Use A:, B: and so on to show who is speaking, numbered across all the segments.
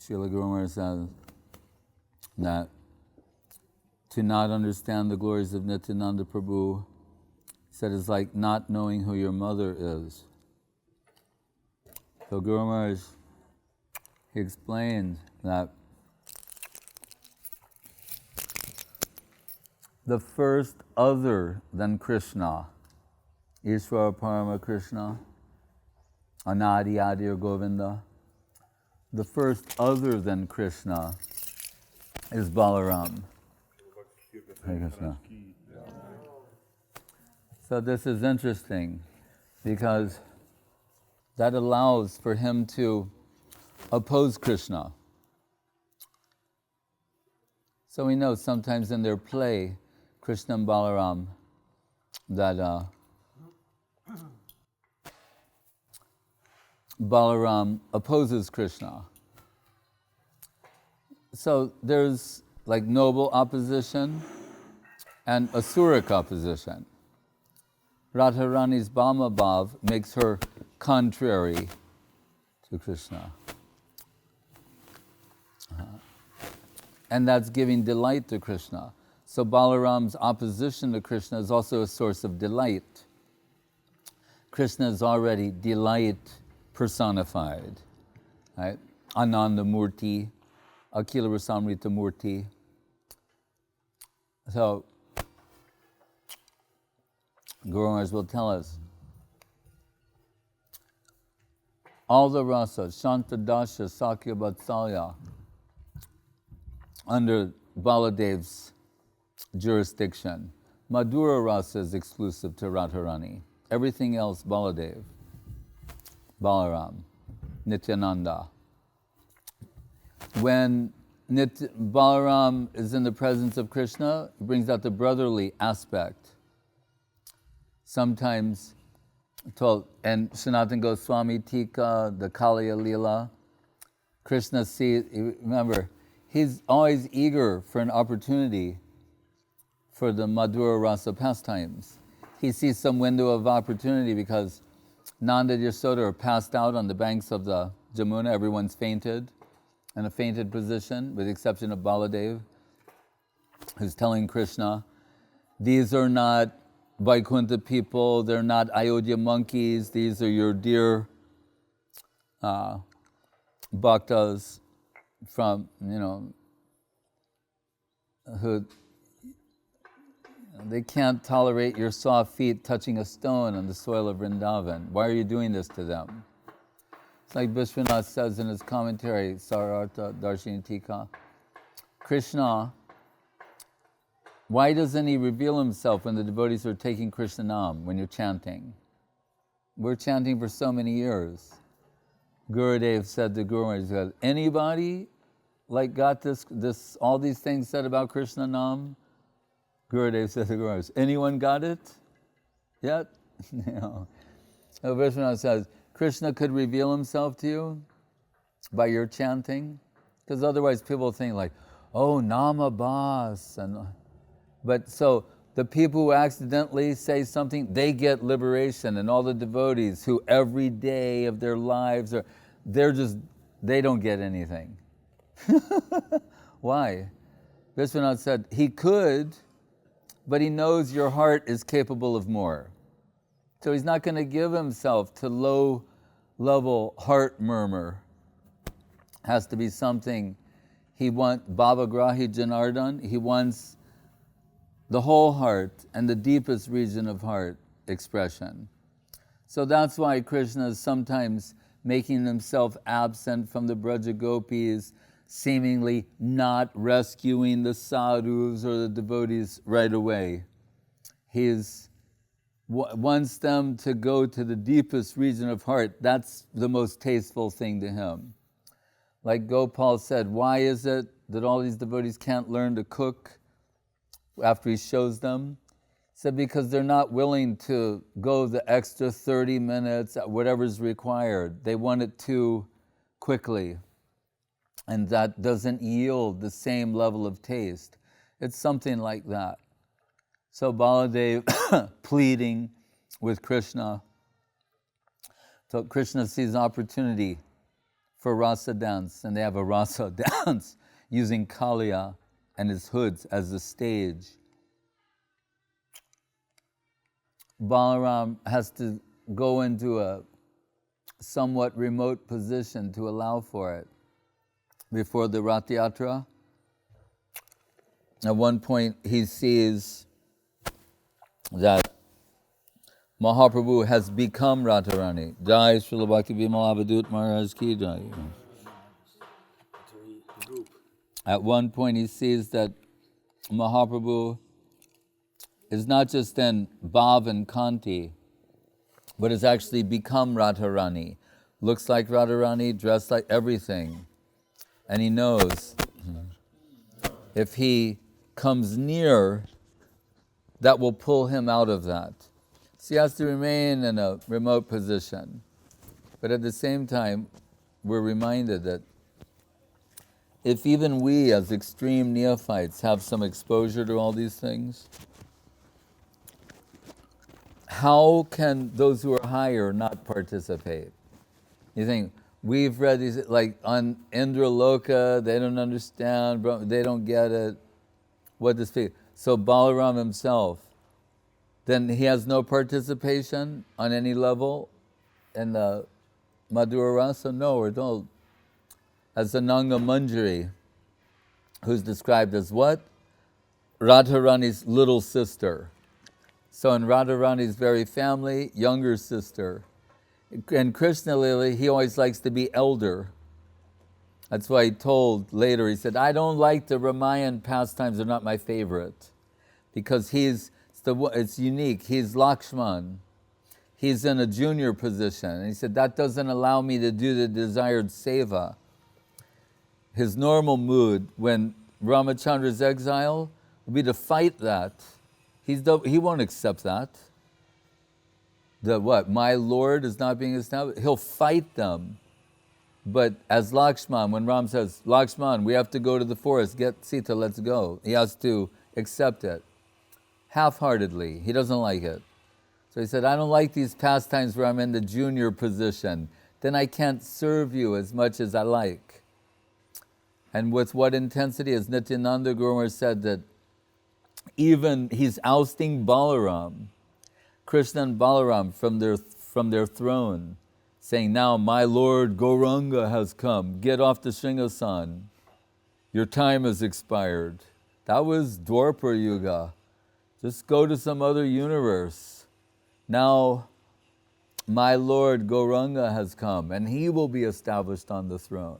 A: Srila Guru Maharaj says that to not understand the glories of Nityananda Prabhu, he said, is like not knowing who your mother is. So Guru Maharaj, he explained that the first other than Krishna, Ishvara Parama Krishna, Anadi Adi or Govinda, the first other than Krishna is Balaram. Hare Krishna. So this is interesting because that allows for him to oppose Krishna. So we know sometimes in their play, Krishna and Balaram, that Balaram opposes Krishna. So there's like noble opposition and asuric opposition. Radharani's Bhama Bhav makes her contrary to Krishna. And that's giving delight to Krishna. So Balaram's opposition to Krishna is also a source of delight. Krishna is already delight personified, right? Ananda Murti, Akila Rasamrita Murti. So, Guru Maharaj will tell us, all the rasas, Shanta Dasha, Sakya Vatsalya, under Baladev's jurisdiction. Madhura rasa is exclusive to Radharani. Everything else, Baladev, Balaram, Nityananda. When Balaram is in the presence of Krishna, it brings out the brotherly aspect. Sometimes, and Sanatana Goswami Tika, the Kaliya Leela, Krishna sees, remember, he's always eager for an opportunity for the Madhura Rasa pastimes. He sees some window of opportunity because Nanda and Yasoda are passed out on the banks of the Jamuna. Everyone's fainted, in a fainted position, with the exception of Baladev, who's telling Krishna, these are not Vaikuntha people, they're not Ayodhya monkeys, these are your dear bhaktas from, who, they can't tolerate your soft feet touching a stone on the soil of Vrindavan. Why are you doing this to them? It's like Vishwanath says in his commentary, Sarartha Darshini Tika, Krishna, why doesn't he reveal himself when the devotees are taking Krishna Nam, when you're chanting? We're chanting for so many years. Gurudev said to Guru Maharaj, anybody got this all these things said about Krishna Nam? Gurudev said to Guru Maharaj, anyone got it yet? So Vishwanath says, Krishna could reveal himself to you by your chanting, because otherwise people think Nama Bas, but so the people who accidentally say something, they get liberation, and all the devotees who every day of their lives they don't get anything. Why? Vishwanath said, he could, but he knows your heart is capable of more. So he's not going to give himself to low-level heart murmur. Has to be something he wants, Bhavagrahi Janardhan, he wants the whole heart and the deepest region of heart expression. So that's why Krishna is sometimes making himself absent from the Braja Gopis, seemingly not rescuing the sadhus or the devotees right away. He wants them to go to the deepest region of heart. That's the most tasteful thing to him. Like Gopal said, why is it that all these devotees can't learn to cook after he shows them? He said, because they're not willing to go the extra 30 minutes, whatever's required. They want it too quickly. And that doesn't yield the same level of taste. It's something like that. So Baladev pleading with Krishna. So Krishna sees opportunity for rasa dance, and they have a rasa dance using Kaliya and his hoods as the stage. Balaram has to go into a somewhat remote position to allow for it. Before the Rath Yatra, at one point he sees that Mahaprabhu has become Radharani. Jai Srila Bhakti Vimal Avadhut Maharaj ki jai. At one point he sees that Mahaprabhu is not just in Bhav and Kanti, but has actually become Radharani. Looks like Radharani, dressed like everything. And he knows if he comes near, that will pull him out of that. So he has to remain in a remote position. But at the same time, we're reminded that if even we as extreme neophytes have some exposure to all these things, how can those who are higher not participate? You think, we've read these, like on Indraloka, they don't understand, they don't get it, what this means. So Balaram himself, then he has no participation on any level in the Madhura Rasa? No, we're told. As the Nanga Manjari, who's described as what? Radharani's little sister. So in Radharani's very family, younger sister. In Krishna Lila, he always likes to be elder. That's why he told later, he said, I don't like the Ramayan pastimes, they're not my favorite. Because it's unique, he's Lakshman. He's in a junior position. And he said, that doesn't allow me to do the desired seva. His normal mood when Ramachandra's exile would be to fight that. He won't accept that. My Lord is not being established. He'll fight them. But as Lakshman, when Ram says, Lakshman, we have to go to the forest, get Sita, let's go. He has to accept it. Half-heartedly, he doesn't like it. So he said, I don't like these pastimes where I'm in the junior position. Then I can't serve you as much as I like. And with what intensity, as Nityananda Prabhu said, that even he's ousting Balaram, Krishna and Balaram from their throne, saying, now my Lord Gauranga has come, get off the Sringasan, your time has expired. That was Dwapara Yuga. Just go to some other universe. Now my Lord Gauranga has come and he will be established on the throne.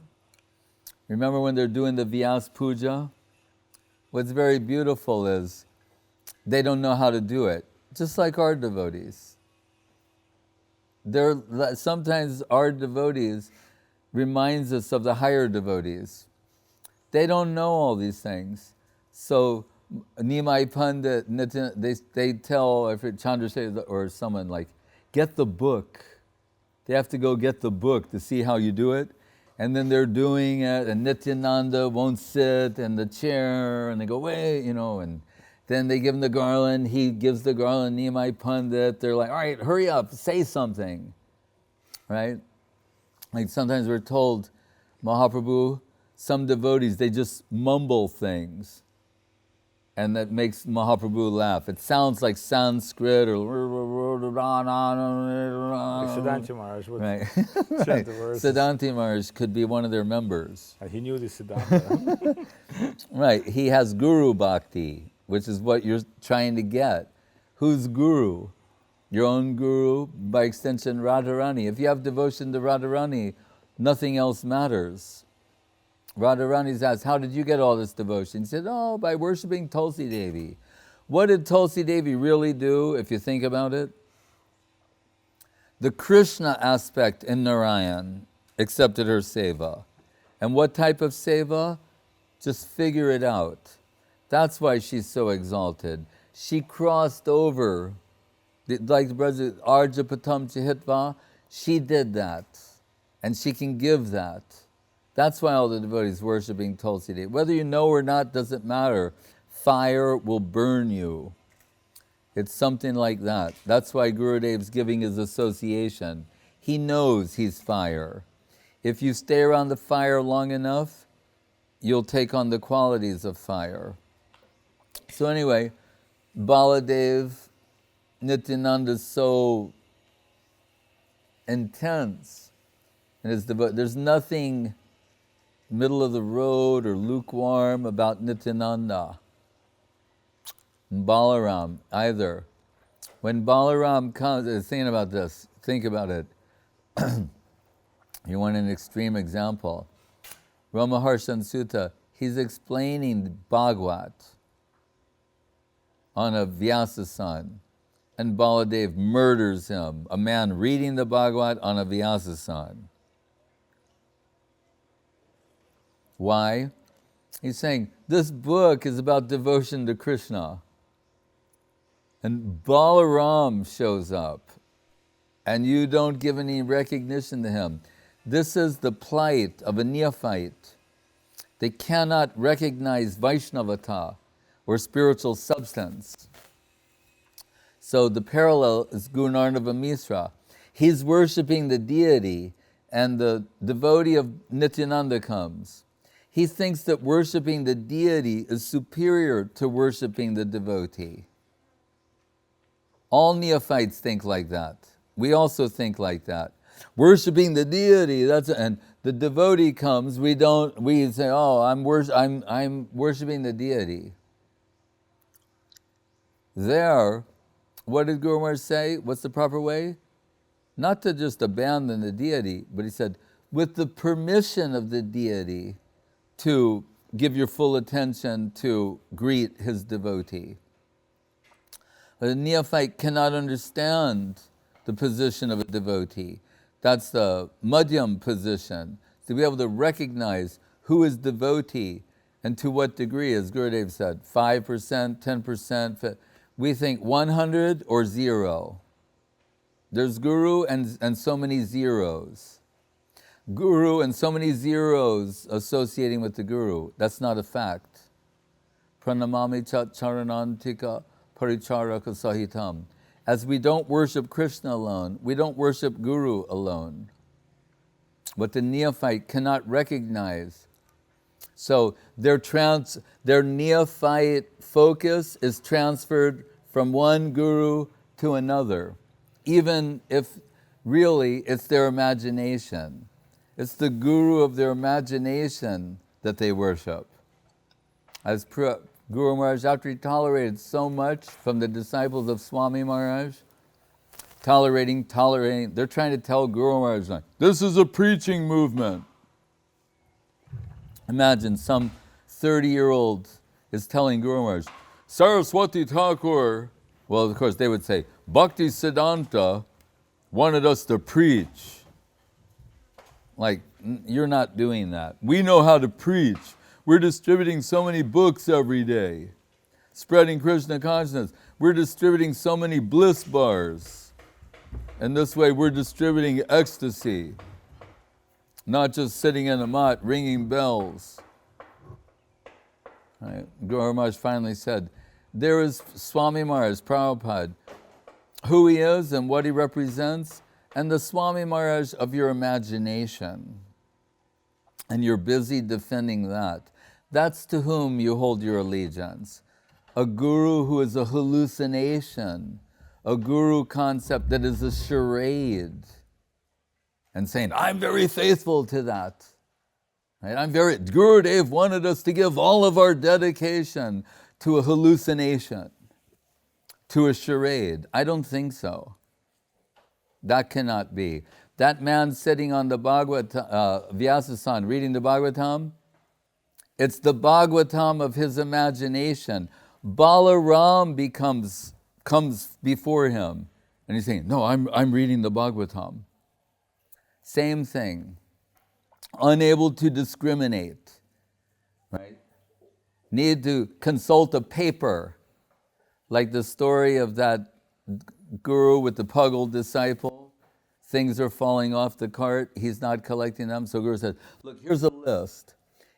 A: Remember when they're doing the Vyas Puja? What's very beautiful is they don't know how to do it, just like our devotees. Sometimes our devotees reminds us of the higher devotees. They don't know all these things. So Nimai Pandit, they tell, if Chandrasekhar or someone, like, get the book. They have to go get the book to see how you do it. And then they're doing it, and Nityananda won't sit in the chair, and they go, wait, and then they give him the garland, he gives the garland, Nimai Pandit, they're like, all right, hurry up, say something, right? Like sometimes we're told, Mahaprabhu, some devotees, they just mumble things, and that makes Mahaprabhu laugh. It sounds like Sanskrit or
B: Siddhanta Maharaj would
A: right.
B: chant the verses.
A: Siddhanta Maharaj could be one of their members.
B: He knew the Siddhanta.
A: Right, he has Guru Bhakti, which is what you're trying to get. Who's Guru? Your own Guru, by extension Radharani. If you have devotion to Radharani, nothing else matters. Radharani's asked, how did you get all this devotion? He said, by worshipping Tulsi Devi. What did Tulsi Devi really do, if you think about it? The Krishna aspect in Narayan accepted her seva. And what type of seva? Just figure it out. That's why she's so exalted. She crossed over, like the brother, Arja Patam Chihitva, she did that. And she can give that. That's why all the devotees worshipping Tulsi Devi. Whether you know or not doesn't matter. Fire will burn you. It's something like that. That's why Gurudev's giving his association. He knows he's fire. If you stay around the fire long enough, you'll take on the qualities of fire. So anyway, Baladev, Nityananda is so intense in his devotion. There's nothing middle of the road or lukewarm about Nityananda. Balaram either. When Balaram comes, thinking about this, think about it. You want an extreme example. Ramaharshan Sutta, he's explaining Bhagavad on a Vyasasan, and Baladev murders him, a man reading the Bhagavad on a Vyasasan. Why? He's saying, this book is about devotion to Krishna. And Balaram shows up, and you don't give any recognition to him. This is the plight of a neophyte. They cannot recognize Vaishnavata, or spiritual substance. So the parallel is Guru Narnava Misra. He's worshipping the deity, and the devotee of Nityananda comes. He thinks that worshipping the deity is superior to worshipping the devotee. All neophytes think like that. We also think like that. Worshipping the deity, and the devotee comes, we say, oh, I'm worshiping the deity. There, what did Guru Maharaj say? What's the proper way? Not to just abandon the deity, but he said, with the permission of the deity, to give your full attention to greet his devotee. But a neophyte cannot understand the position of a devotee. That's the madhyam position, to be able to recognize who is devotee and to what degree, as Gurudev said, 5%, 10%. We think 100 or 0. There's guru and so many zeros. Guru and so many zeros associating with the guru. That's not a fact. Pranamami chat charanantika paricharaka sahitam. As we don't worship Krishna alone, we don't worship Guru alone. But the neophyte cannot recognize. So their neophyte focus is transferred from one guru to another, even if really it's their imagination. It's the guru of their imagination that they worship. As Guru Maharaj, after he tolerated so much from the disciples of Swami Maharaj, tolerating, they're trying to tell Guru Maharaj, like, this is a preaching movement. Imagine some 30-year-old is telling Guru Maharaj, Saraswati Thakur, well, of course, they would say, Bhakti Siddhanta wanted us to preach. Like, you're not doing that. We know how to preach. We're distributing so many books every day, spreading Krishna consciousness. We're distributing so many bliss bars. And this way we're distributing ecstasy, not just sitting in a mat ringing bells. Right? Guru Maharaj finally said, there is Swami Maharaj, Prabhupada, who he is and what he represents, and the Swami Maharaj of your imagination. And you're busy defending that. That's to whom you hold your allegiance. A guru who is a hallucination, a guru concept that is a charade, and saying, I'm very faithful to that. Right? Gurudev wanted us to give all of our dedication to a hallucination, to a charade. I don't think so. That cannot be. That man sitting on the Vyasasan, reading the Bhagavatam, it's the Bhagavatam of his imagination. Balaram comes before him, and he's saying, no, I'm reading the Bhagavatam. Same thing. Unable to discriminate, right? Need to consult a paper, like the story of that guru with the puggle disciple. Things are falling off the cart. He's not collecting them. So Guru said, look, here's a list.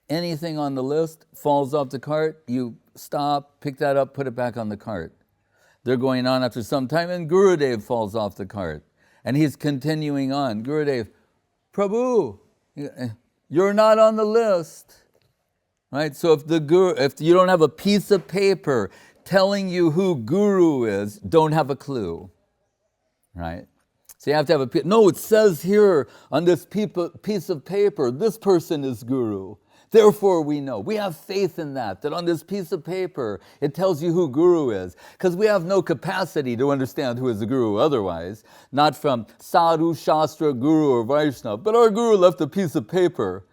A: Anything on the list falls off the cart, you stop, pick that up, put it back on the cart. They're going on after some time, and Gurudev falls off the cart. And he's continuing on. Gurudev, Prabhu, You're not on the list. Right? So if you don't have a piece of paper telling you who guru is, don't have a clue. Right? So you have to have no, it says here on this piece of paper, this person is guru. Therefore we know. We have faith in that on this piece of paper, it tells you who guru is. Because we have no capacity to understand who is the guru otherwise. Not from sadhu, shastra, guru, or Vaishnava. But our guru left a piece of paper.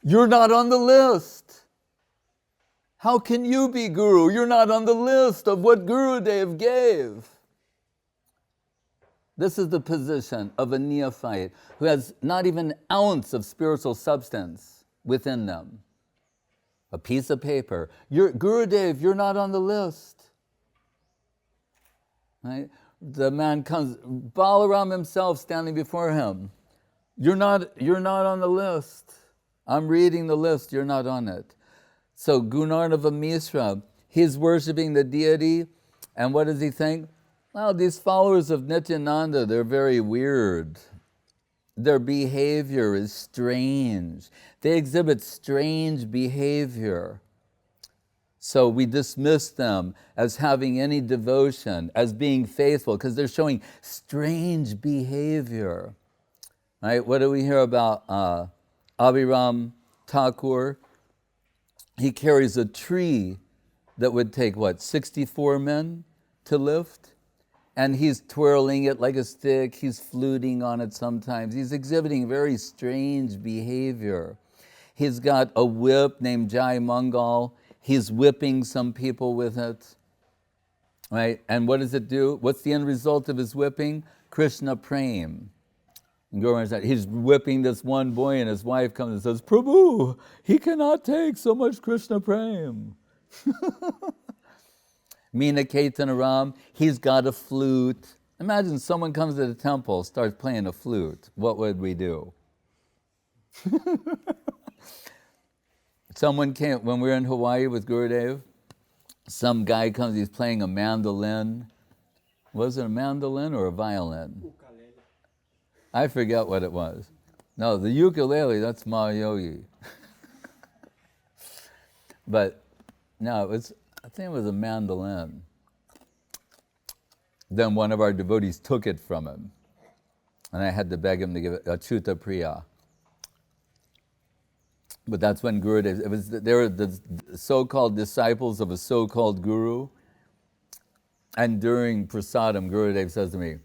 A: You're not on the list. How can you be guru? You're not on the list of what Gurudev gave. This is the position of a neophyte who has not even an ounce of spiritual substance within them. A piece of paper. Gurudev, you're not on the list. Right? The man comes, Balarama himself standing before him. You're not on the list. I'm reading the list, you're not on it. So Gunarnava Mishra, he's worshiping the deity, and what does he think? Well, these followers of Nityananda, they're very weird. Their behavior is strange. They exhibit strange behavior. So we dismiss them as having any devotion, as being faithful, because they're showing strange behavior. Right? What do we hear about Abhiram Thakur? He carries a tree that would take, 64 men to lift? And he's twirling it like a stick, he's fluting on it sometimes. He's exhibiting very strange behavior. He's got a whip named Jai Mangal. He's whipping some people with it. Right? And what does it do? What's the end result of his whipping? Krishna Prem. He's whipping this one boy, and his wife comes and says, Prabhu, he cannot take so much Krishna Prem. Meena Ketanaram, he's got a flute. Imagine someone comes to the temple, starts playing a flute. What would we do? Someone came, when we were in Hawaii with Gurudev, some guy comes, he's playing a mandolin. Was it a mandolin or a violin? I forget what it was. No, the ukulele, that's Mahayogi. But no, I think it was a mandolin. Then one of our devotees took it from him. And I had to beg him to give it, Achyuta Priya. But that's when Gurudev, they were the so-called disciples of a so-called guru. And during prasadam, Gurudev says to me,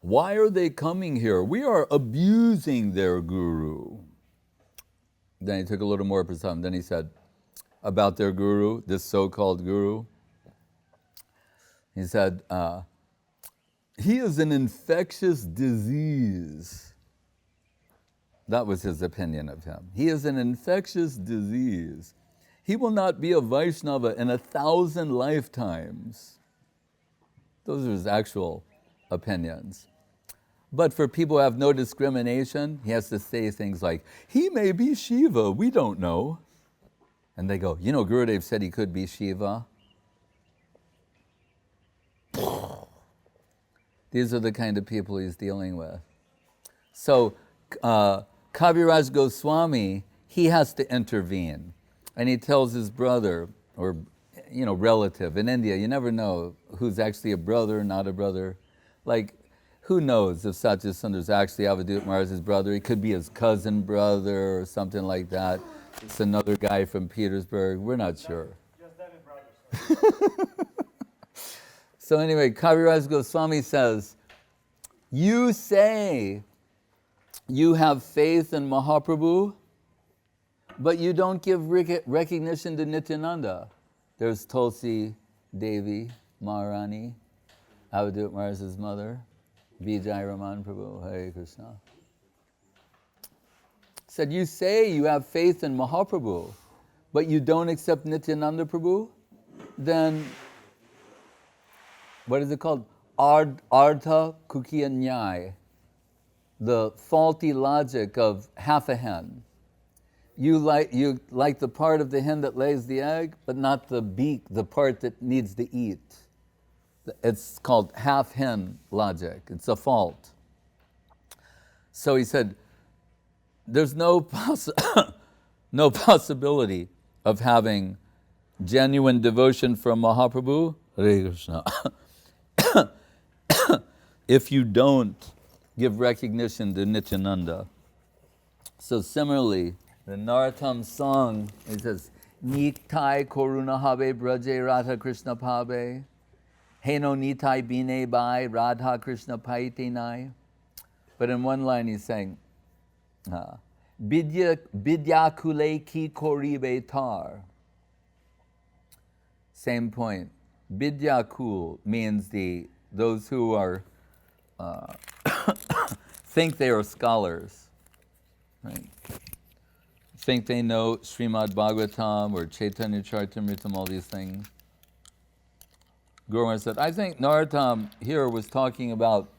A: why are they coming here? We are abusing their guru. Then he took a little more prasadam. Then he said about their guru, this so-called guru. He said, he is an infectious disease. That was his opinion of him. He is an infectious disease. He will not be a Vaishnava in 1,000 lifetimes. Those are his actual opinions. But for people who have no discrimination, he has to say things like, he may be Shiva, we don't know. And they go, Gurudev said he could be Shiva. These are the kind of people he's dealing with. So Kaviraj Goswami, he has to intervene. And he tells his brother, or relative, in India, you never know who's actually a brother, not a brother. Like, who knows if Satya Sundar's actually Avadhut Maharaj's brother? He could be his cousin brother or something like that. It's another guy from Petersburg. We're not sure.
C: Just them brothers.
A: So anyway, Kaviraj Goswami says, you say you have faith in Mahaprabhu, but you don't give recognition to Nityananda. There's Tulsi, Devi, Maharani, Avadhut Maharaj's mother, Vijay Raman Prabhu, Hare Krishna. Said, you say you have faith in Mahaprabhu, but you don't accept Nityananda Prabhu? Then, what is it called? Ardha Kukiya Nyai, the faulty logic of half a hen. You like the part of the hen that lays the egg, but not the beak, the part that needs to eat. It's called half hen logic. It's a fault. So he said, there's no no possibility of having genuine devotion for Mahaprabhu, Hare Krishna, if you don't give recognition to Nityananda. So similarly, the Narottam song, it says, Nitai Koruna Habe Braje Radha Krishna Pabe, Heno Nitai Bine Bai Radha Krishna Paite Nai. But in one line he's saying, Bidya Kule Ki Koribe Tar. Same point. Bidya Kul means those who are think they are scholars, right? Think they know Srimad Bhagavatam or Chaitanya Charitamrita, all these things. Guruma said, I think Narottam here was talking about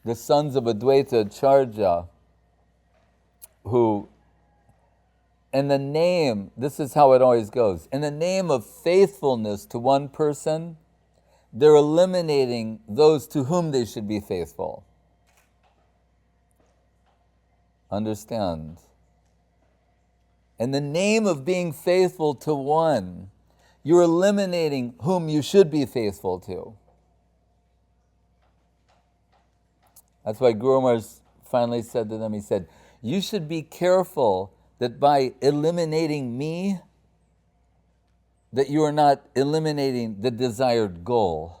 A: the sons of Advaita Charja, who, in the name, this is how it always goes, in the name of faithfulness to one person, they're eliminating those to whom they should be faithful. Understand? In the name of being faithful to one, you're eliminating whom you should be faithful to. That's why Guru Maharaj finally said to them, he said, you should be careful that by eliminating me, that you are not eliminating the desired goal.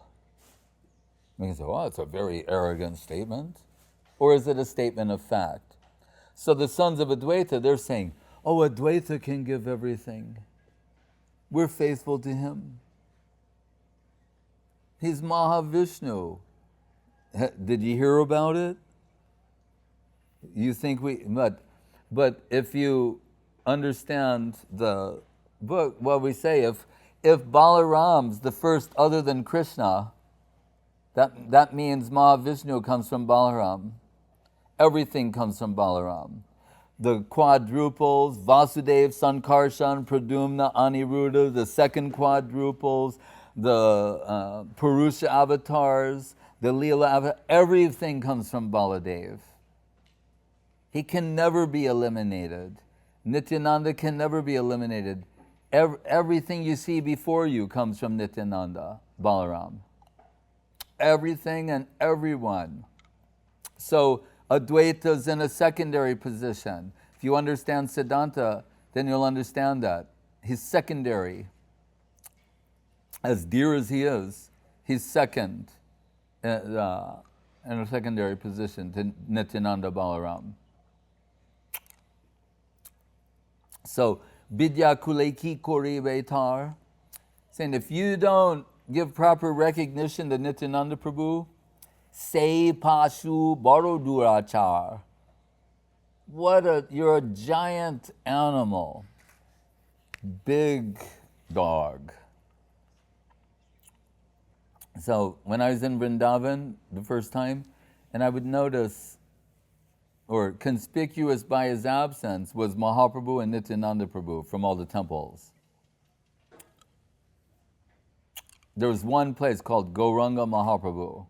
A: You can say, well, it's a very arrogant statement. Or is it a statement of fact? So the sons of Advaita, they're saying, oh, Advaita can give everything. We're faithful to him. He's Mahavishnu. Did you hear about it? You think but if you understand the book, what we say, if Balaram's the first other than Krishna, that means Mahavishnu comes from Balaram. Everything comes from Balaram. The quadruples, Vasudev, Sankarshan, Pradumna, Aniruddha, the second quadruples, the Purusha avatars, the Leela avatar, everything comes from Baladev. He can never be eliminated. Nityananda can never be eliminated. Everything you see before you comes from Nityananda, Balaram. Everything and everyone. So Advaita is in a secondary position. If you understand Siddhanta, then you'll understand that. He's secondary. As dear as he is, he's second in a secondary position to Nityananda Balaram. So, Vidya Kuleki Kori Vetar, saying if you don't give proper recognition to Nityananda Prabhu, Say Pashu Barodurachar. You're a giant animal. Big dog. So when I was in Vrindavan the first time, and I would notice, or conspicuous by his absence, was Mahaprabhu and Nityananda Prabhu from all the temples. There was one place called Gauranga Mahaprabhu.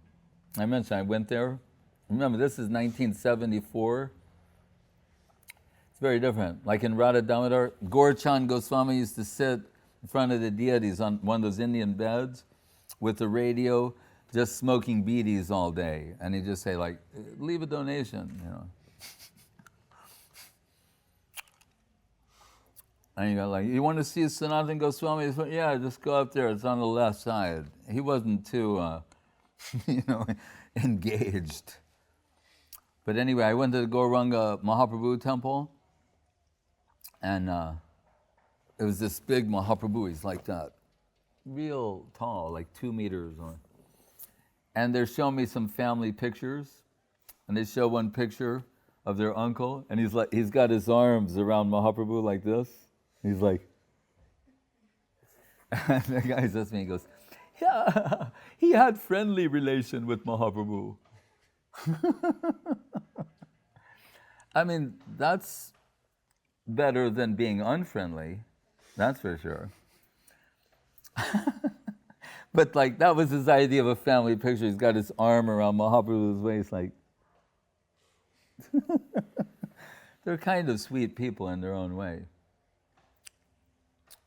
A: I mentioned I went there. Remember, this is 1974. It's very different. Like in Radha Damodar, Gaurchand Goswami used to sit in front of the deities on one of those Indian beds with the radio, just smoking beedies all day. And he'd just say, like, leave a donation, you know. And you go like, you want to see Sanatana Goswami? Yeah, just go up there. It's on the left side. He wasn't too, engaged. But anyway, I went to the Gauranga Mahaprabhu temple, and it was this big Mahaprabhu. He's like that, real tall, like 2 meters. And they're showing me some family pictures, and they show one picture of their uncle, and he's got his arms around Mahaprabhu like this. He's like, and the guy says to me, he goes, yeah, he had friendly relation with Mahaprabhu. I mean, that's better than being unfriendly, that's for sure. But like, that was his idea of a family picture. He's got his arm around Mahaprabhu's waist, like. they're kind of sweet people in their own way.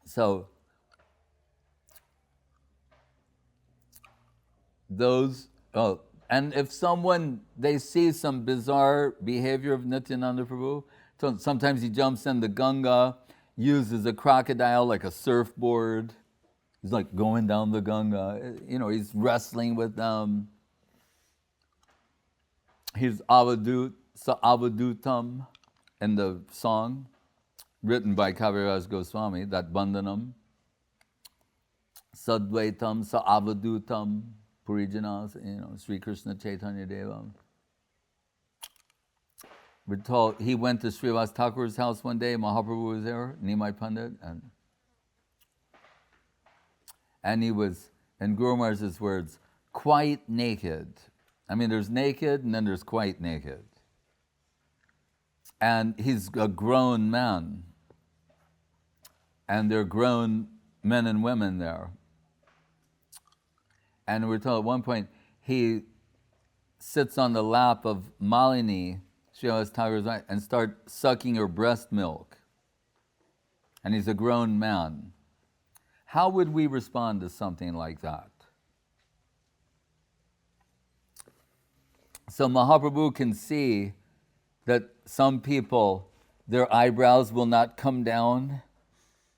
A: So those, and if someone, they see some bizarre behavior of Nityananda Prabhu, so sometimes he jumps in the Ganga, uses a crocodile like a surfboard. He's like going down the Ganga. You know, he's wrestling with them. He's Avadhut, Avadhutam in the song written by Kaviraj Goswami, that Bandhanam. Sadvaitam sa Avadhutam Purijanas, you know, Sri Krishna Chaitanya Deva. We're told he went to Srivas Thakur's house one day, Mahaprabhu was there, Nimai Pandit, and he was, in Guru Maharaj's words, quite naked. I mean, there's naked and then there's quite naked. And he's a grown man. And there are grown men and women there. And we're told at one point, he sits on the lap of Malini, Srivas Thakur's wife, and starts sucking her breast milk. And he's a grown man. How would we respond to something like that? So Mahaprabhu can see that some people, their eyebrows will not come down.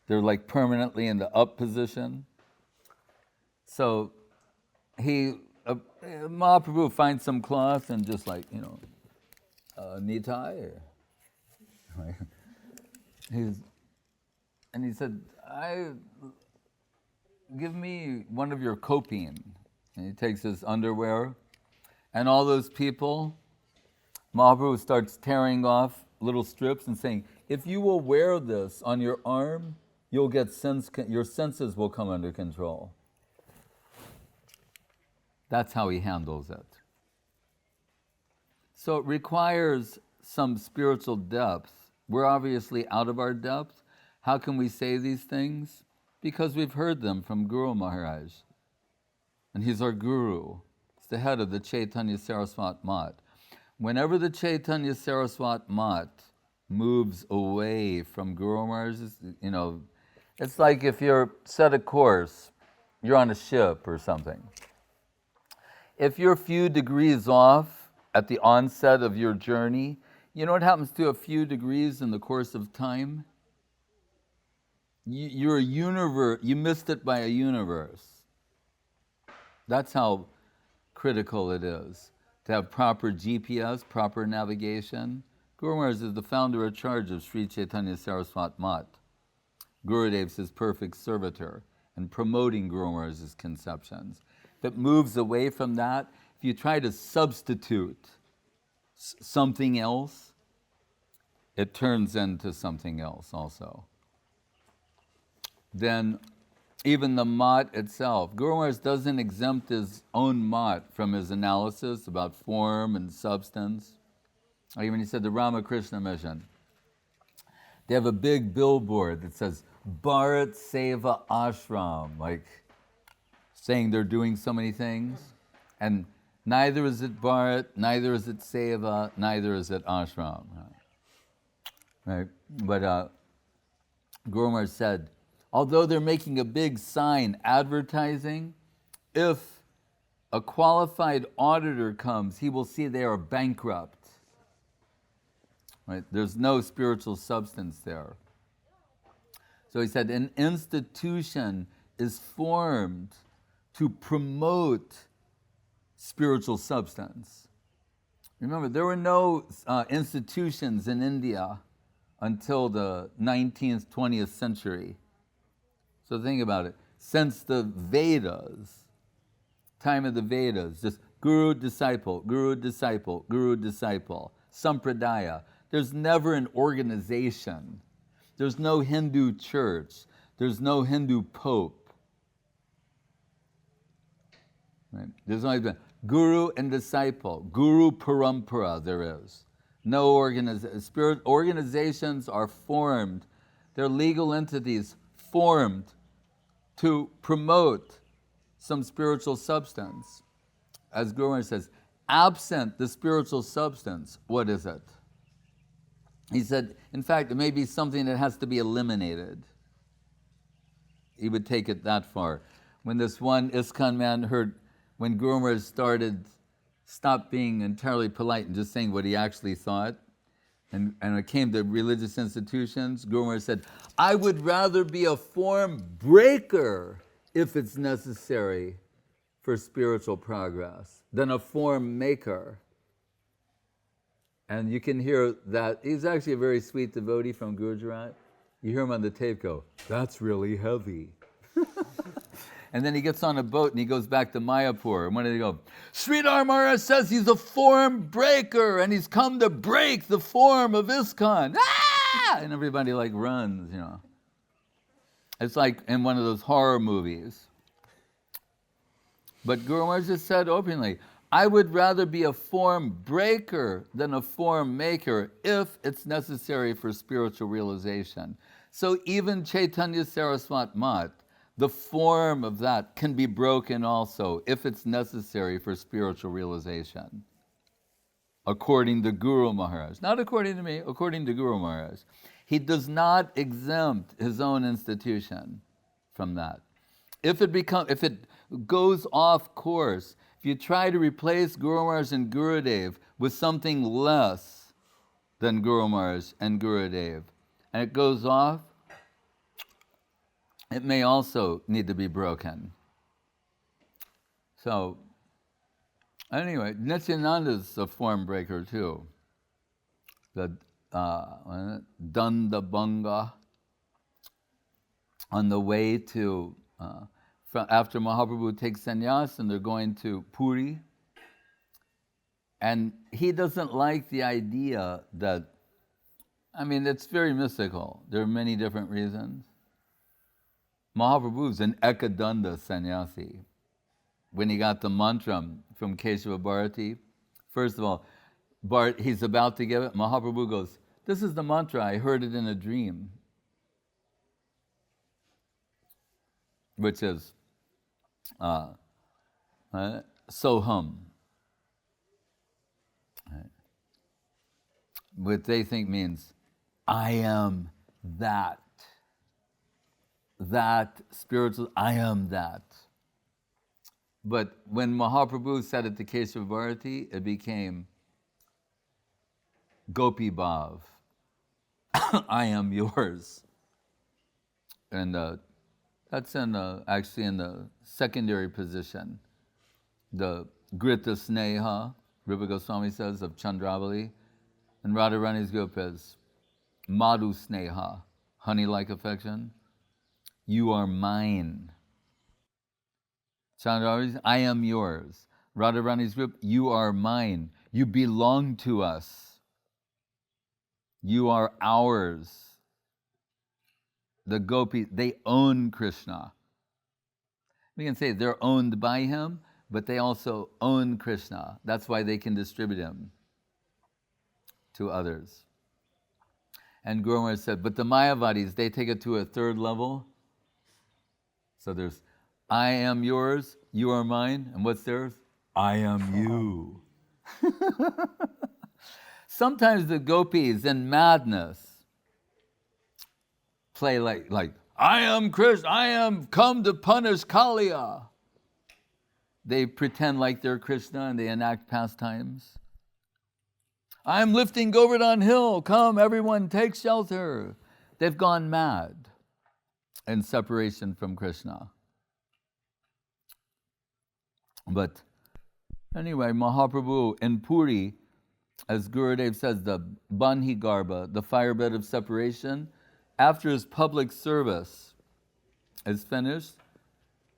A: They're like permanently in the up position. So Mahaprabhu finds some cloth and just like, you know, Nitai. And he said, give me one of your kopin. And he takes his underwear. And all those people, Mahaprabhu starts tearing off little strips and saying, if you will wear this on your arm, you'll get your senses will come under control. That's how he handles it. So it requires some spiritual depth. We're obviously out of our depth. How can we say these things? Because we've heard them from Guru Maharaj. And he's our guru. He's the head of the Chaitanya Saraswat Mat. Whenever the Chaitanya Saraswat Mat moves away from Guru Maharaj's, you know, it's like if you're set a course, you're on a ship or something. If you're a few degrees off at the onset of your journey, you know what happens to a few degrees in the course of time? You're a universe, you missed it by a universe. That's how critical it is to have proper GPS, proper navigation. Guru Maharaj is the founder in charge of Sri Chaitanya Saraswat Mat. Gurudev's his perfect servitor and promoting Guru Maharaj's conceptions. If it moves away from that, if you try to substitute something else, it turns into something else also. Then even the mat itself, Guru Maharaj doesn't exempt his own mat from his analysis about form and substance. Like when he said the Ramakrishna Mission, they have a big billboard that says Bharat Seva Ashram, like saying they're doing so many things. And neither is it Bharat, neither is it Seva, neither is it Ashram. Right? But Guru Maharaj said, although they're making a big sign advertising, if a qualified auditor comes, he will see they are bankrupt. Right? There's no spiritual substance there. So he said, an institution is formed to promote spiritual substance. Remember, there were no institutions in India until the 19th, 20th century. So think about it. Since the Vedas, time of the Vedas, just guru, disciple, guru, disciple, guru, disciple, sampradaya. There's never an organization. There's no Hindu church. There's no Hindu pope. Right? There's only been guru and disciple. Guru parampara there is. No organizations are formed. They're legal entities formed to promote some spiritual substance. As Guru Maharaj says, absent the spiritual substance, what is it? He said, in fact, it may be something that has to be eliminated. He would take it that far. When this one ISKCON man heard, when Guru Maharaj stopped being entirely polite and just saying what he actually thought, and it came to religious institutions, Guru Maharaj said, I would rather be a form breaker if it's necessary for spiritual progress than a form maker. And you can hear that. He's actually a very sweet devotee from Gujarat. You hear him on the tape go, that's really heavy. And then he gets on a boat and he goes back to Mayapur. And when did he go? Sridhar Maharaj says he's a form breaker and he's come to break the form of ISKCON. Ah! And everybody like runs, you know. It's like in one of those horror movies. But Guru Maharaj just said openly, I would rather be a form breaker than a form maker if it's necessary for spiritual realization. So even Chaitanya Saraswat Mat, the form of that can be broken also if it's necessary for spiritual realization. According to Guru Maharaj. Not according to me, according to Guru Maharaj. He does not exempt his own institution from that. If it goes off course, if you try to replace Guru Maharaj and Gurudev with something less than Guru Maharaj and Gurudev, and it goes off, it may also need to be broken. So, anyway, Nityananda's a form breaker too. The Dandabanga, on the way to, after Mahaprabhu takes sannyas and they're going to Puri, and he doesn't like the idea that, I mean, it's very mystical. There are many different reasons. Mahaprabhu's an Ekadanda sannyasi. When he got the mantra from Keshava Bharati, first of all, he's about to give it, Mahaprabhu goes, this is the mantra, I heard it in a dream. Which is, Soham. What they think means, I am that. That spiritual, I am that. But when Mahaprabhu said it to Keshava Bharati, it became Gopi Bhav. I am yours. And that's actually in the secondary position. The Grita Sneha, Rupa Goswami says, of Chandravali, and Radharani's group is Madhu Sneha, honey-like affection. You are mine. Chandravali, I am yours. Radharani's group, you are mine. You belong to us. You are ours. The gopis, they own Krishna. We can say they're owned by him, but they also own Krishna. That's why they can distribute him to others. And Guru Maharaj said, but the Mayavadis, they take it to a third level. So there's, I am yours, you are mine, and what's theirs? I am you. Sometimes the gopis in madness play like I am Krishna, I am come to punish Kaliya. They pretend like they're Krishna and they enact pastimes. I'm lifting Govardhan Hill, come everyone take shelter. They've gone mad in separation from Krishna. But anyway, Mahaprabhu in Puri, as Gurudev says, the Banhi Garba, the firebed of separation, after his public service is finished,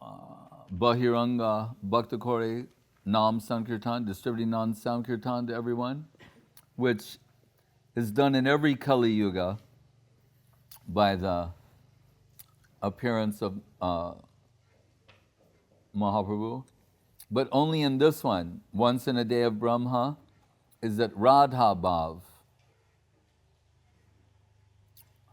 A: Bahiranga Bhaktakori Nam Sankirtan, distributing Nam Sankirtan to everyone, which is done in every Kali Yuga by the appearance of Mahaprabhu. But only in this one, once in a day of Brahma, is that Radha Bhav.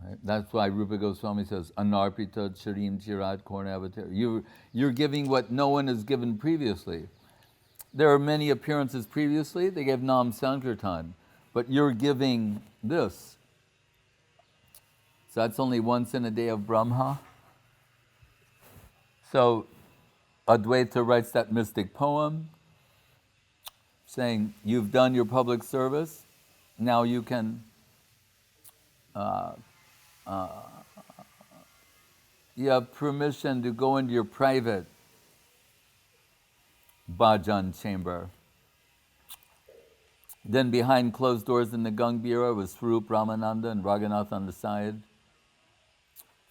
A: Right? That's why Rupa Goswami says, Anarpita Charim Chirat Kornavatar. You're giving what no one has given previously. There are many appearances previously, they gave Nam Sankirtan, but you're giving this. So that's only once in a day of Brahma. So Advaita writes that mystic poem saying, you've done your public service, now you can, you have permission to go into your private bhajan chamber. Then behind closed doors in the Gangbira was Swarup Ramananda and Raghunath on the side.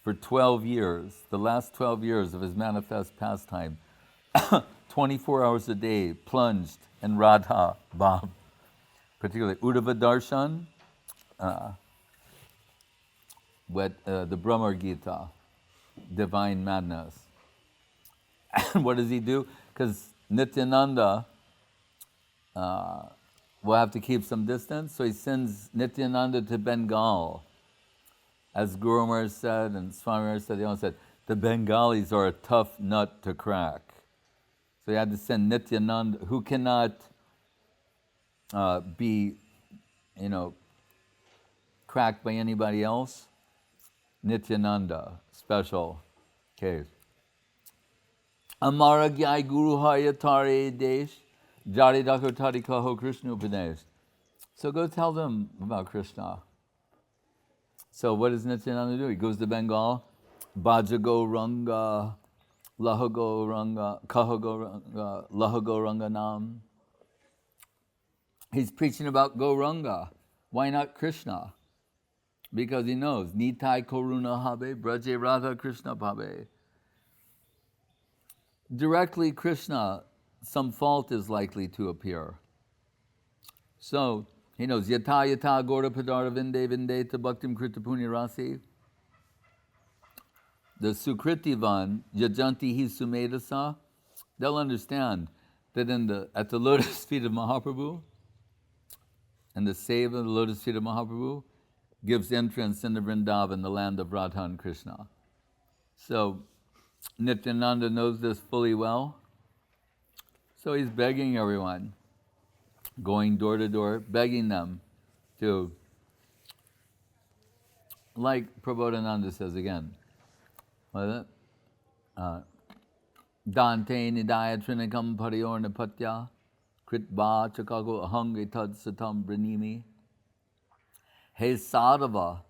A: For 12 years, the last 12 years of his manifest pastime, 24 hours a day, plunged in Radha Bhav, particularly Uddhava Darshan, with the Brahma Gita, divine madness. And what does he do? Because Nityananda will have to keep some distance, so he sends Nityananda to Bengal. As Guru Maharaj said, and Swami Maharaj said, they all said, the Bengalis are a tough nut to crack. So he had to send Nityananda, who cannot be, cracked by anybody else. Nityananda, special case. Amara Gyai Guru Haya Tare Desh, Jari Dakar Tari Kaho Krishna Upadesh. So go tell them about Krishna. So what does Nityananda do? He goes to Bengal, Bhajago Ranga, Lahago Ranga, Kahago Ranga, Lahago Ranga Nam. He's preaching about Gauranga. Why not Krishna? Because he knows, Nitai Koruna Habe, Braje Radha Krishna Bhabe. Directly Krishna, some fault is likely to appear. So, he knows, Yata Yata Gora Padara Vinde Vindeta Bhaktim Krita Punya Rasi. The Sukritivan, Yajanti Hi Sumedasa, they'll understand that at the lotus feet of Mahaprabhu, and the seva of the lotus feet of Mahaprabhu, gives entrance into Vrindavan, the land of Radha and Krishna. So, Nityananda knows this fully well. So he's begging everyone, going door to door, begging them to, like Prabodhananda says again, what is it? Dante nidaya trinikam pariyor nipatya kritva chakago ahang etad satam branimi. He sadhava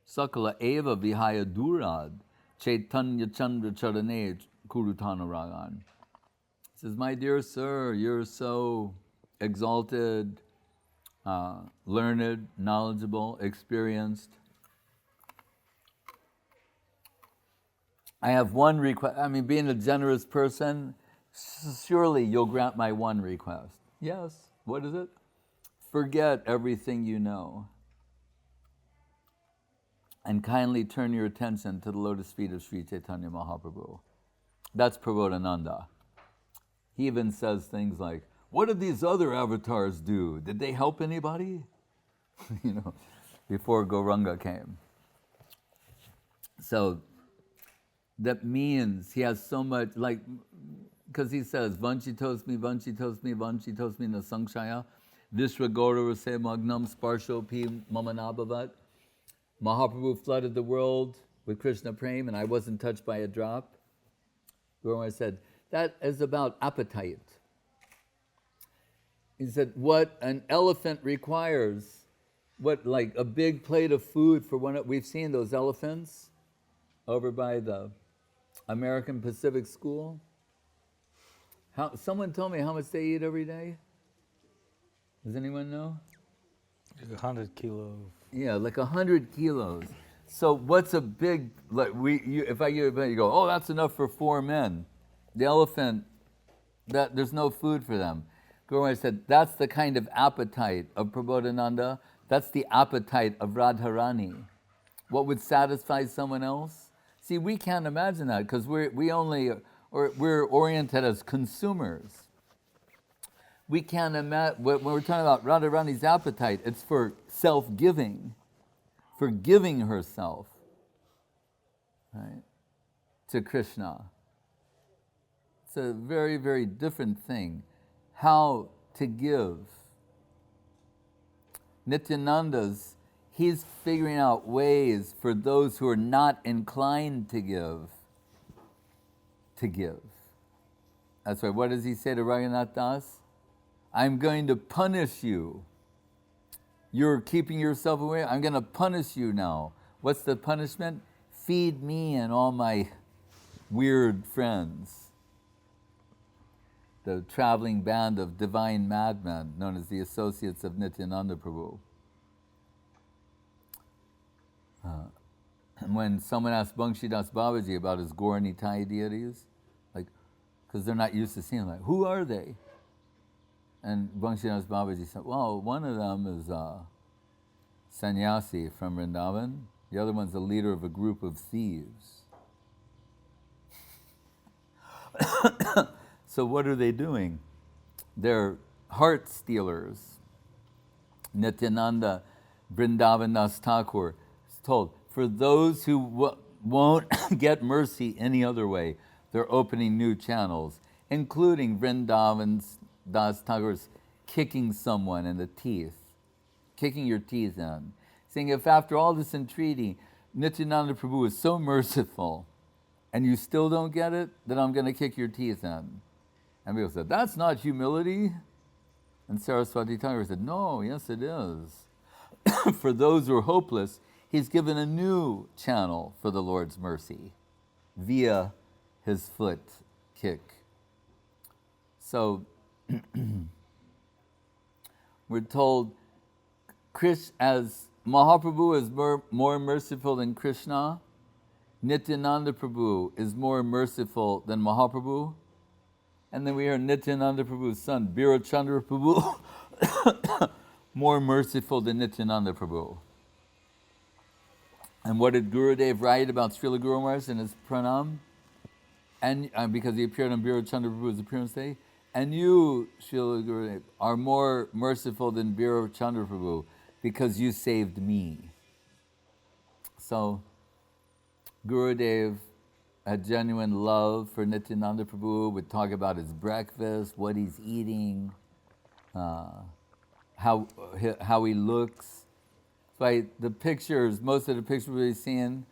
A: sakala eva vihaya durad chaitanya chandra charane kurutana ragan. He says, my dear sir, you're so exalted, learned, knowledgeable, experienced. I have one request. I mean, being a generous person, surely you'll grant my one request. Yes. What is it? Forget everything you know and kindly turn your attention to the lotus feet of Sri Chaitanya Mahaprabhu. That's Prabodhananda. He even says things like, what did these other avatars do? Did they help anybody? Before Gauranga came. So that means he has so much, because he says, Vanchitosmi, Vanchitosmi, Vanchitosmi na Sankshaya, Vishwagora Rase Magnam Sparsho Pi Mamanabhavat. Mahaprabhu flooded the world with Krishna Prem, and I wasn't touched by a drop. Guru Maharaj said, that is about appetite. He said, what an elephant requires, like a big plate of food for one. We've seen those elephants over by the American Pacific School. Someone told me how much they eat every day. Does anyone know?
B: Like 100 kilos.
A: Yeah, like 100 kilos. So what's a big, if I give you go, oh, that's enough for 4 men. The elephant, there's no food for them. Guru Maharaj said, that's the kind of appetite of Prabodhananda. That's the appetite of Radharani. What would satisfy someone else? See, we can't imagine that because we're oriented as consumers. We can't imagine, when we're talking about Radharani's appetite, it's for self-giving, for giving herself, right, to Krishna. It's a very, very different thing. How to give. Nityananda's, he's figuring out ways for those who are not inclined to give, to give. That's why, what does he say to Raghunath Das? I'm going to punish you. You're keeping yourself away. I'm going to punish you now. What's the punishment? Feed me and all my weird friends. The traveling band of divine madmen known as the Associates of Nityananda Prabhu. And when someone asked Banshidas Babaji about his Gaur Nitai deities, like, because they're not used to seeing them, like, who are they? And Banshidas Babaji said, well, one of them is sannyasi from Vrindavan. The other one's the leader of a group of thieves. So what are they doing? They're heart stealers. Nityananda Vrindavan Das Thakur is told, for those who won't get mercy any other way, they're opening new channels, including Vrindavan Das Thakur's kicking someone in the teeth, kicking your teeth in. Saying, if after all this entreaty, Nityananda Prabhu is so merciful, and you still don't get it, then I'm going to kick your teeth in. And people said, that's not humility. And Saraswati Thakur said, no, yes it is. For those who are hopeless, he's given a new channel for the Lord's mercy via his foot kick. So we're told as Mahaprabhu is more merciful than Krishna, Nityananda Prabhu is more merciful than Mahaprabhu. And then we hear Nityananda Prabhu's son, Biro Chandra Prabhu, more merciful than Nityananda Prabhu. And what did Gurudev write about Srila Guru Maharaj in his pranam? And because he appeared on Biro Chandra Prabhu's appearance day, and you, Srila Gurudev, are more merciful than Biro Chandra Prabhu because you saved me. So Gurudev had genuine love for Nityananda Prabhu, would talk about his breakfast, what he's eating, how he looks. So the pictures, most of the pictures we've seen,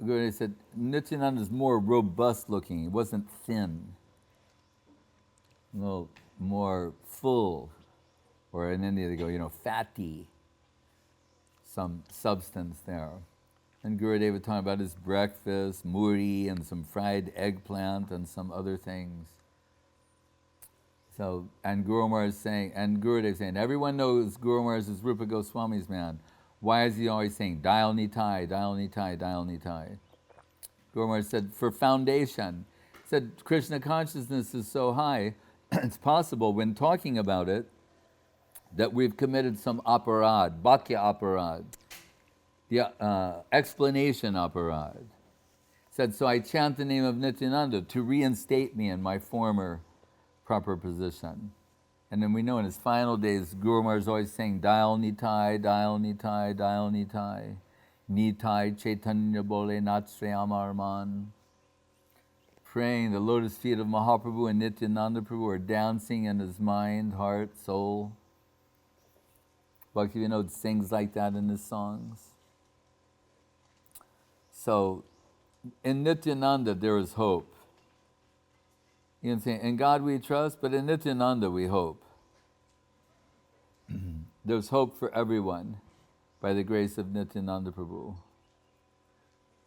A: Gurudev said, Nityananda is more robust looking. He wasn't thin. A little more full, or in India they go, fatty. Some substance there. And Gurudev would talk about his breakfast, muri, and some fried eggplant, and some other things. So, and Gurudev saying, everyone knows Guru Maharaj is Rupa Goswami's man. Why is he always saying, Dial Nitai, Dial Nitai, Dial Nitai? Guru Maharaj said, for foundation. He said, Krishna consciousness is so high, it's possible when talking about it, that we've committed some aparad, bhakya aparad. The explanation aparad. Said, so I chant the name of Nityananda to reinstate me in my former proper position. And then we know in his final days, Guru Maharaj is always saying, Dial Nitai, Dial Nitai, Dial Nitai, Nitai Chaitanya Bole Natshrayam Arman. Praying the lotus feet of Mahaprabhu and Nityananda Prabhu are dancing in his mind, heart, soul. Bhaktivinoda sings like that in his songs. So, in Nityananda there is hope. You can say, in God we trust, but in Nityananda we hope. There's hope for everyone by the grace of Nityananda Prabhu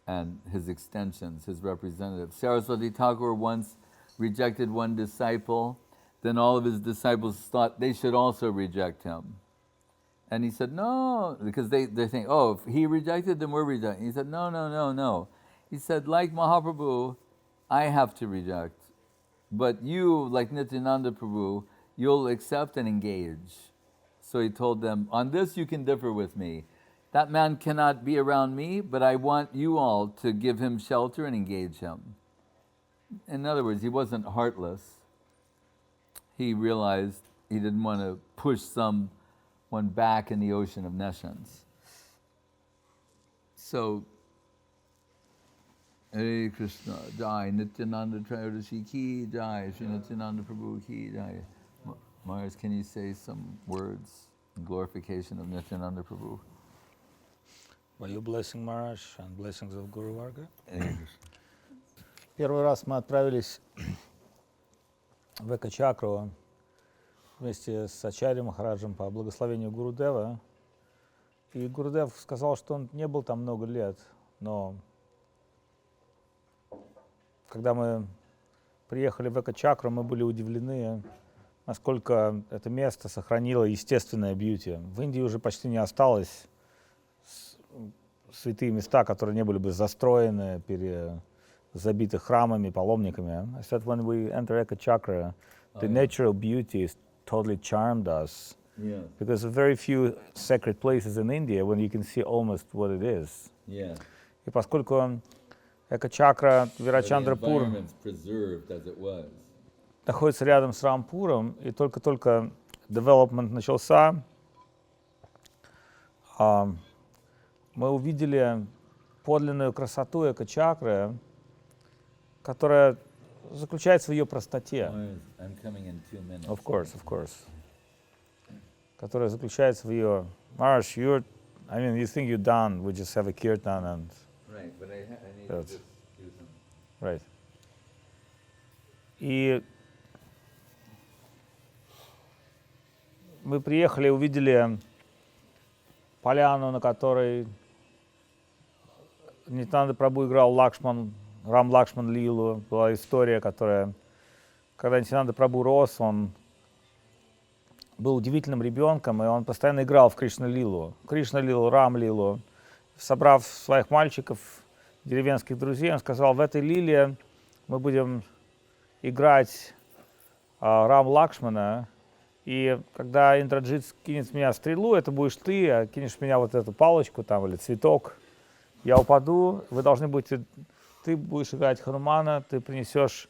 A: and his extensions, his representatives. Saraswati Thakur once rejected one disciple, then all of his disciples thought they should also reject him. And he said, no, because they think, oh, if he rejected, then we're rejecting. He said, no. He said, like Mahaprabhu, I have to reject. But you, like Nityananda Prabhu, you'll accept and engage. So he told them, on this you can differ with me. That man cannot be around me, but I want you all to give him shelter and engage him. In other words, he wasn't heartless. He realized he didn't want to push someone back in the ocean of nescience. So, Hare Krishna, Jai, Nityananda Trayodashi ki, Jai, Sri Nityananda Prabhu ki, Jai. Maharaj, can you say some words? glorification of Nityananda Prabhu.
B: By your blessing, Maharaj, and blessings of Guru Varga.
D: Первый раз мы отправились в Эка Чакру вместе с Ачарьей Махараджем по благословению Гурудева. И Гурудев сказал, что он не был там много лет, но когда мы приехали в Эка Чакру, мы были удивлены, насколько это место сохранило естественное бьюти. В Индии уже почти не осталось святые места, которые не были бы застроены, забиты храмами, паломниками. I said when we enter Eka Chakra, the natural beauty is totally charmed us.
A: Yeah.
D: Because there are very few sacred places in India when you can see almost what it is.
A: Yeah.
D: И поскольку Эка Чакра, Вирачандрапур
A: preserved as it was.
D: находится рядом с Рампуром, и только-только development начался, мы увидели подлинную красоту Эка Чакры, которая заключается в ее простоте.
A: I'm coming in 2 minutes.
D: Of course. Которая заключается в ее... Maharaj, you think you're done, we just have a kirtan and...
A: Right, but I need to just do some...
D: Right. И мы приехали, увидели поляну, на которой Нитянанда Прабху играл Рам Лакшман Лилу. Была история, которая, когда Нитянанда Прабху рос, он был удивительным ребенком, и он постоянно играл в Кришна-лилу, Рам-лилу. Собрав своих мальчиков, деревенских друзей, он сказал, в этой лиле мы будем играть Рам Лакшмана, и когда Индраджит кинет в меня стрелу, это будешь ты, а кинешь в меня вот эту палочку там или цветок, я упаду, вы должны будете, ты будешь играть Ханумана, ты принесешь,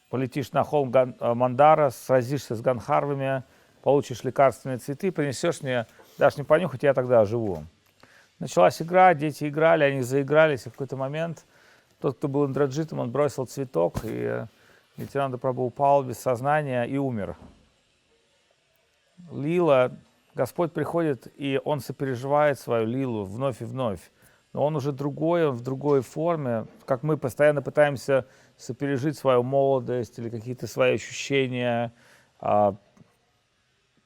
D: полетишь на холм Мандара, сразишься с ганхарвами, получишь лекарственные цветы, принесешь мне, дашь мне понюхать, я тогда оживу. Началась игра, дети играли, они заигрались, и в какой-то момент тот, кто был Индраджитом, он бросил цветок, и Нитянанда Прабху упал без сознания и умер. Лила, Господь приходит, и Он сопереживает свою лилу вновь и вновь. Но Он уже другой, Он в другой форме, как мы постоянно пытаемся сопережить свою молодость или какие-то свои ощущения,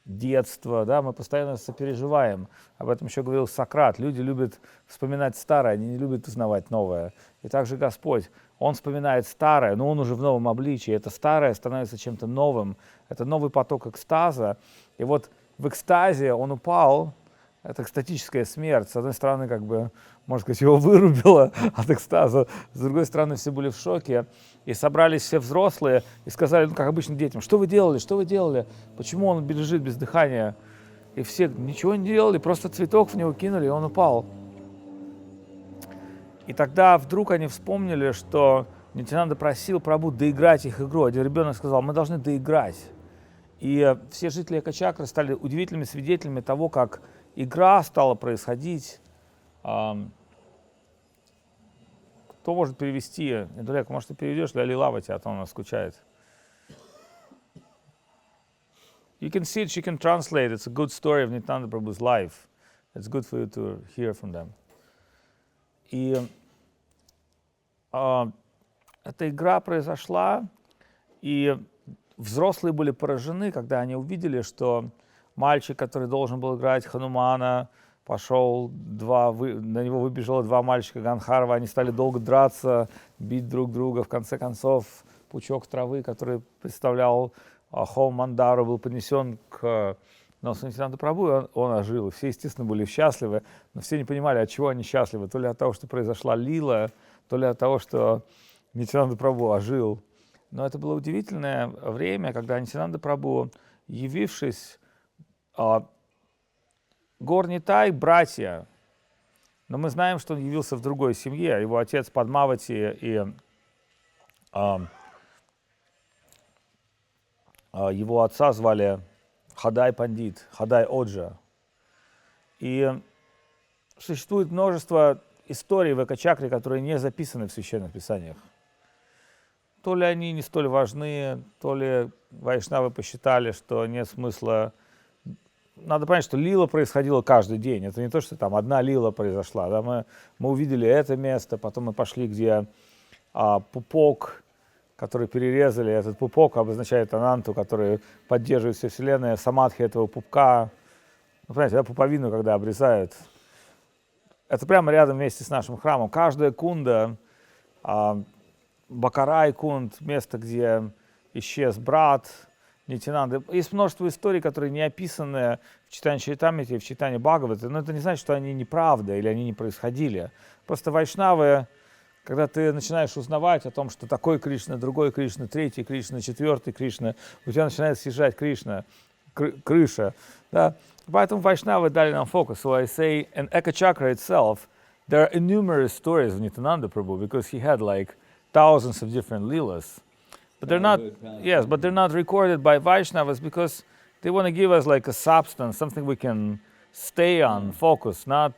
D: детства, да, мы постоянно сопереживаем. Об этом еще говорил Сократ. Люди любят вспоминать старое, они не любят узнавать новое. И также Господь, Он вспоминает старое, но Он уже в новом обличии. Это старое становится чем-то новым. Это новый поток экстаза. И вот в экстазе Он упал. Это экстатическая смерть. С одной стороны, как бы, можно сказать, его вырубило от экстаза. С другой стороны, все были в шоке. И собрались все взрослые и сказали, ну, как обычно детям, что вы делали, что вы делали? Почему он лежит без дыхания? И все ничего не делали, просто цветок в него кинули, и он упал. И тогда вдруг они вспомнили, что Нитянанда просил Прабху доиграть их игру. Один ребенок сказал, мы должны доиграть. И все жители Эка Чакры стали удивительными свидетелями того, как игра стала происходить. Кто может перевести? Недалек, может, ты переведешь для Лилавати, а то она скучает. You can see it, she can translate. It's a good story of Nityananda Prabhu's life. It's good for you to hear from them. И эта игра произошла, и взрослые были поражены, когда они увидели, что мальчик, который должен был играть Ханумана, пошел, на него выбежало 2 мальчика Ганхарва, они стали долго драться, бить друг друга. В конце концов, пучок травы, который представлял холм Мандару, был поднесен к носу Нитянанда Прабху, и он ожил. И все, естественно, были счастливы, но все не понимали, от чего они счастливы. То ли от того, что произошла лила, то ли от того, что Нитянанда Прабху ожил. Но это было удивительное время, когда Нитянанда Прабху, явившись, Гор Нитай — братья, но мы знаем, что он явился в другой семье. Его отец Падмавати и его отца звали Хадай Пандит, Хадай Оджа. И существует множество историй в Эка Чакре, которые не записаны в священных писаниях. То ли они не столь важны, то ли вайшнавы посчитали, что нет смысла надо понять, что лила происходила каждый день. Это не то, что там одна лила произошла. Да? Мы увидели это место, потом мы пошли, где пупок, который перерезали. Этот пупок обозначает ананту, который поддерживает всю Вселенную. Самадхи этого пупка. Ну, понимаете, да, пуповину, когда обрезают. Это прямо рядом вместе с нашим храмом. Каждая кунда, Бакарай кунд, место, где исчез брат Нитянанды. Есть множество историй, которые не описаны в читании Чайтамрите и в читании Бхагавата, но это не значит, что они неправда или они не происходили. Просто вайшнавы, когда ты начинаешь узнавать о том, что такой Кришна, другой Кришна, третий Кришна, четвертый Кришна, у тебя начинает съезжать крыша. Да? Поэтому вайшнавы дали нам фокус. So I say, in Eka Chakra itself, there are numerous stories of Nityananda Prabhu because he had like thousands of different leelas. But they're not, yes, but they're not recorded by Vaishnavas because they want to give us like a substance, something we can stay on, focus, not,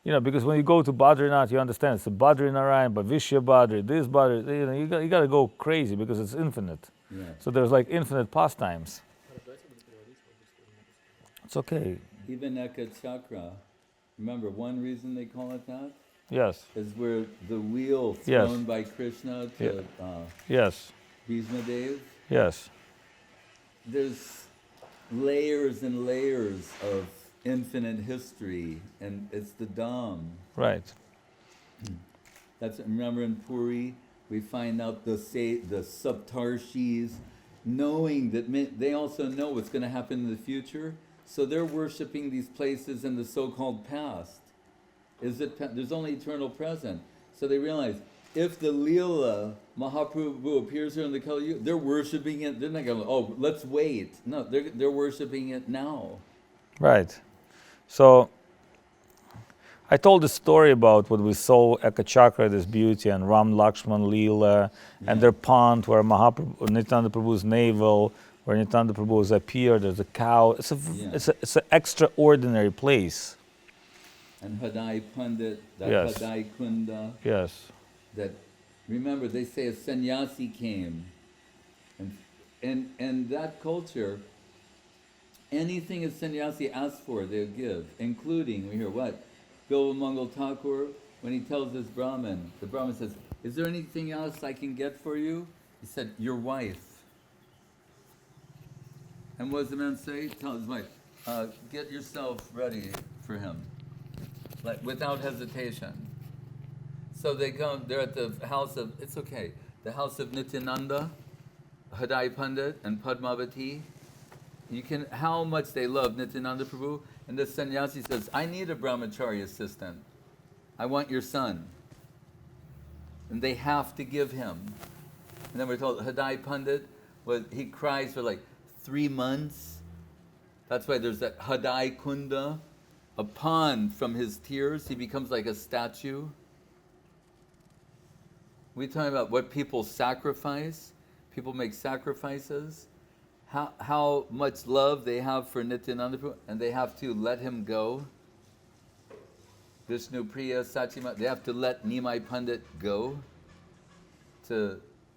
D: because when you go to Badrinath, you understand it's a Badrinarayan, Bhavishya Badri, this Badri, you got to go crazy because it's infinite.
A: Yeah.
D: So there's like infinite pastimes. It's okay.
A: Even Eka Chakra, remember one reason they call it that?
D: Yes.
A: Is where the wheel thrown by Krishna to
D: Yes.
A: Bhishma Dev.
D: Yes.
A: There's layers and layers of infinite history, and it's the Dham.
D: Right.
A: Remember in Puri, we find out the Saptarshis, knowing that they also know what's going to happen in the future, so they're worshipping these places in the so-called past. There's only eternal present. So they realize, if the Leela Mahaprabhu appears here in the Kali Yuga, they're worshipping it. They're not going, let's wait. No, they're worshipping it now.
D: Right. So I told the story about what we saw Eka Chakra, this beauty, and Ram Lakshman Leela, and their pond where Nityananda Prabhu's navel, where Nityananda Prabhu's appeared. There's a cow. It's an extraordinary place.
A: And Hadai Pandit, that
D: Yes.
A: Hadai Kunda.
D: Yes.
A: That, remember, they say a sannyasi came, and that culture, anything a sannyasi asks for, they'll give, including, we hear what? Bilva Mangal Thakur, when he tells this Brahmin, the Brahmin says, is there anything else I can get for you? He said, your wife. And what does the man say? Tell his wife, get yourself ready for him, like without hesitation. So they come, they're at the house of, it's okay, the house of Nityananda, Hadai Pandit, and Padmavati. How much they love Nityananda Prabhu. And the sannyasi says, I need a brahmachari assistant. I want your son. And they have to give him. And then we're told Hadai Pandit, he cries for like 3 months. That's why there's that Hadai Kunda, a pond from his tears. He becomes like a statue. We're talking about what people sacrifice. People make sacrifices. How much love they have for Nityananda Prabhu, and they have to let him go. Vishnu Priya, Sachima, they have to let Nimai Pandit go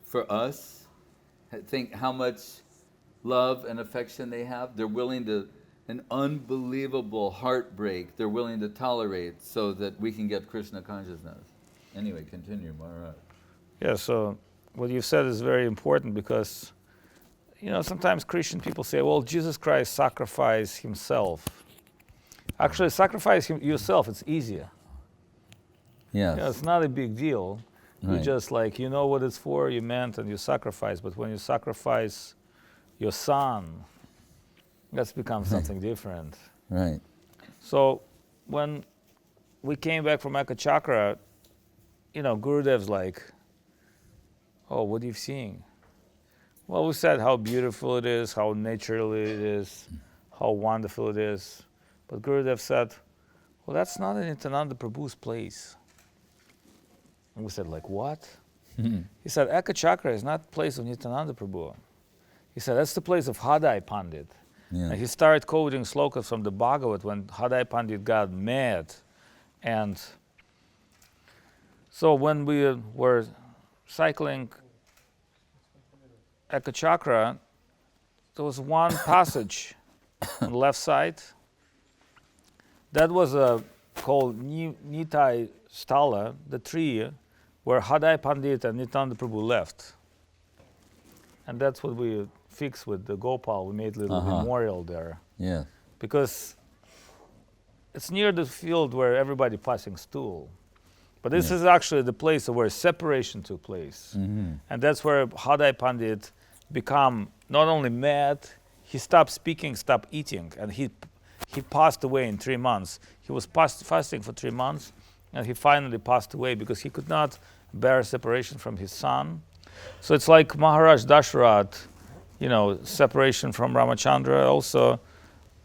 A: for us. Think how much love and affection they have. They're willing to, an unbelievable heartbreak, they're willing to tolerate so that we can get Krishna consciousness. Anyway, continue, Maharaj.
D: Yeah, so what you said is very important because, sometimes Christian people say, well, Jesus Christ sacrificed himself. Actually, sacrifice yourself, it's easier.
A: Yes.
D: It's not a big deal.
A: Right.
D: You just you know what it's for, you meant, and you sacrifice. But when you sacrifice your son, that's become something different.
A: Right.
D: So when we came back from Eka Chakra, Gurudev's like, oh, what are you seeing? Well, we said how beautiful it is, how natural it is, how wonderful it is. But Gurudev said, well, that's not in Nityananda Prabhu's place. And we said, like, what? He said, Eka Chakra is not the place of Nityananda Prabhu. He said, that's the place of Hadai Pandit.
A: Yeah.
D: And he started quoting slokas from the Bhagavad when Hadai Pandit got mad. And so when we were cycling Eka Chakra, there was one passage on the left side. That was called Nitai Stala, the tree where Hadai Pandit and Nityananda Prabhu left. And that's what we fixed with the Gopal. We made a little memorial there.
A: Yeah.
D: Because it's near the field where everybody passing stool. But this is actually the place where separation took place.
A: Mm-hmm.
D: And that's where Hadai Pandit become not only mad, he stopped speaking, stopped eating, and he passed away in 3 months. He was fasting for 3 months, and he finally passed away because he could not bear separation from his son. So it's like Maharaj Dasharath, separation from Ramachandra also.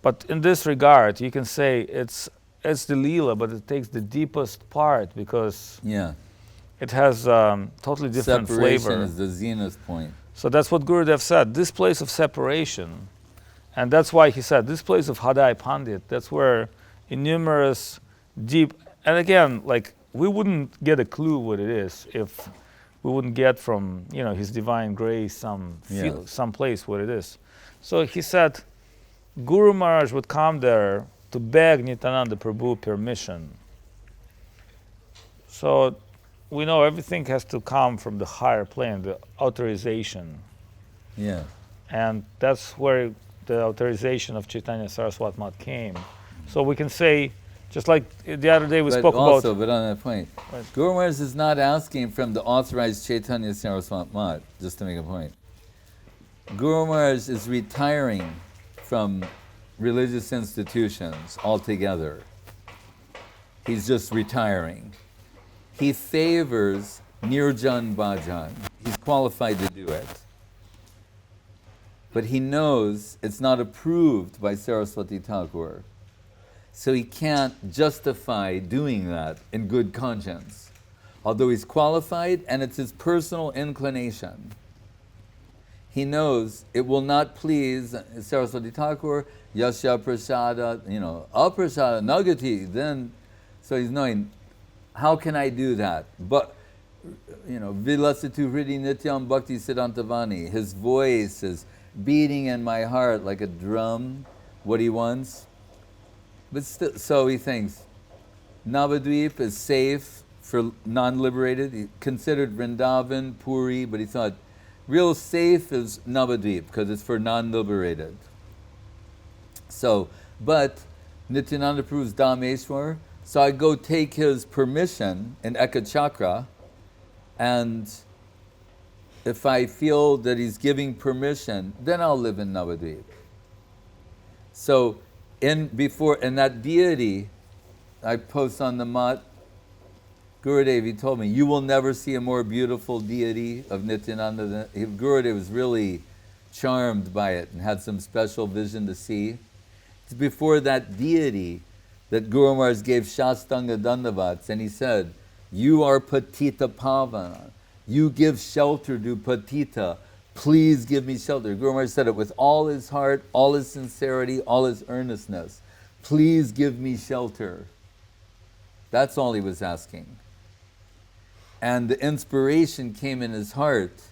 D: But in this regard, you can say it's the Leela, but it takes the deepest part because it has totally different
A: Separation
D: flavor.
A: is the zenith point.
D: So that's what Gurudev said, this place of separation. And that's why he said, this place of Hadai Pandit, that's where innumerous deep, and again, like we wouldn't get a clue what it is if we wouldn't get from, his divine grace some place what it is. So he said, Guru Maharaj would come there to beg Nityananda Prabhu permission. So we know everything has to come from the higher plane, the authorization.
A: Yeah.
D: And that's where the authorization of Chaitanya Saraswat Mat came. So we can say, just like the other day we spoke about...
A: But on that point, Guru Maharaj is not asking from the authorized Chaitanya Saraswat Mat, just to make a point. Guru Maharaj is retiring from religious institutions altogether. He's just retiring. He favors Nirjan Bhajan. He's qualified to do it. But he knows it's not approved by Saraswati Thakur. So he can't justify doing that in good conscience. Although he's qualified and it's his personal inclination. He knows it will not please Saraswati Thakur, Yasya Prasada, Aprasada, Nagati, then, so he's knowing, how can I do that? But, Vilasitu Hridi Nityam Bhakti Siddhantavani, his voice is beating in my heart like a drum, what he wants. But still, so he thinks, Navadvip is safe for non-liberated. He considered Vrindavan, Puri, but he thought, real safe is Navadvip because it's for non-liberated. So, but Nityananda Prabhu's Dhameshwar, so I go take his permission in Eka Chakra, and if I feel that he's giving permission, then I'll live in Navadvip. So, in that deity, I post on the mat, Gurudev, he told me, you will never see a more beautiful deity of Nityananda than... Gurudev was really charmed by it and had some special vision to see. It's before that deity that Guru Maharaj gave Shastanga Dandavats, and he said, you are Patita Pavana. You give shelter to Patita. Please give me shelter. Guru Maharaj said it with all his heart, all his sincerity, all his earnestness. Please give me shelter. That's all he was asking. And the inspiration came in his heart.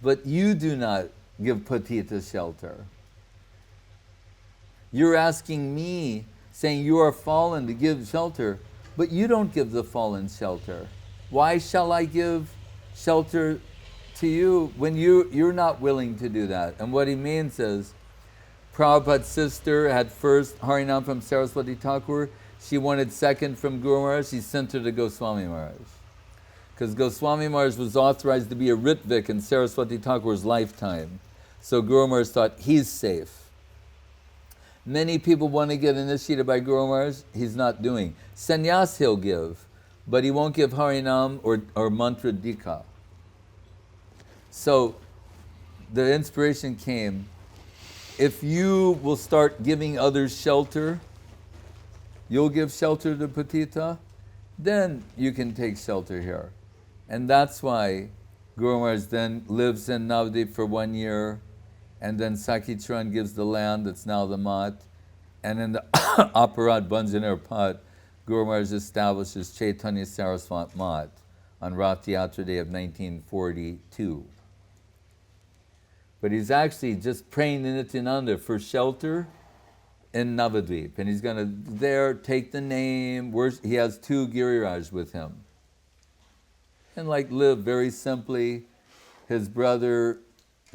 A: But you do not give Patita shelter. You're asking me, saying you are fallen to give shelter, but you don't give the fallen shelter. Why shall I give shelter to you when you're not willing to do that? And what he means is, Prabhupada's sister had first Harinam from Saraswati Thakur. She wanted second from Guru Maharaj. She sent her to Goswami Maharaj. Because Goswami Maharaj was authorized to be a Ritvik in Saraswati Thakur's lifetime. So Guru Maharaj thought, he's safe. Many people want to get initiated by Guru Maharaj. He's not doing. Sannyas he'll give, but he won't give Harinam or Mantra Dikha. So the inspiration came, if you will start giving others shelter, you'll give shelter to Patita, then you can take shelter here. And that's why Guru Maharaj then lives in Navadvip for 1 year, and then Sakhicharan gives the land that's now the Mat, and in the Aparat Banjaner Pat, Guru Maharaj establishes Chaitanya Saraswat Mat on Rath Yatra Day of 1942. but he's actually just praying to Nityananda for shelter in Navadvip. And he's going to there take the name. He has 2 Giriraj with him. And like live very simply. His brother,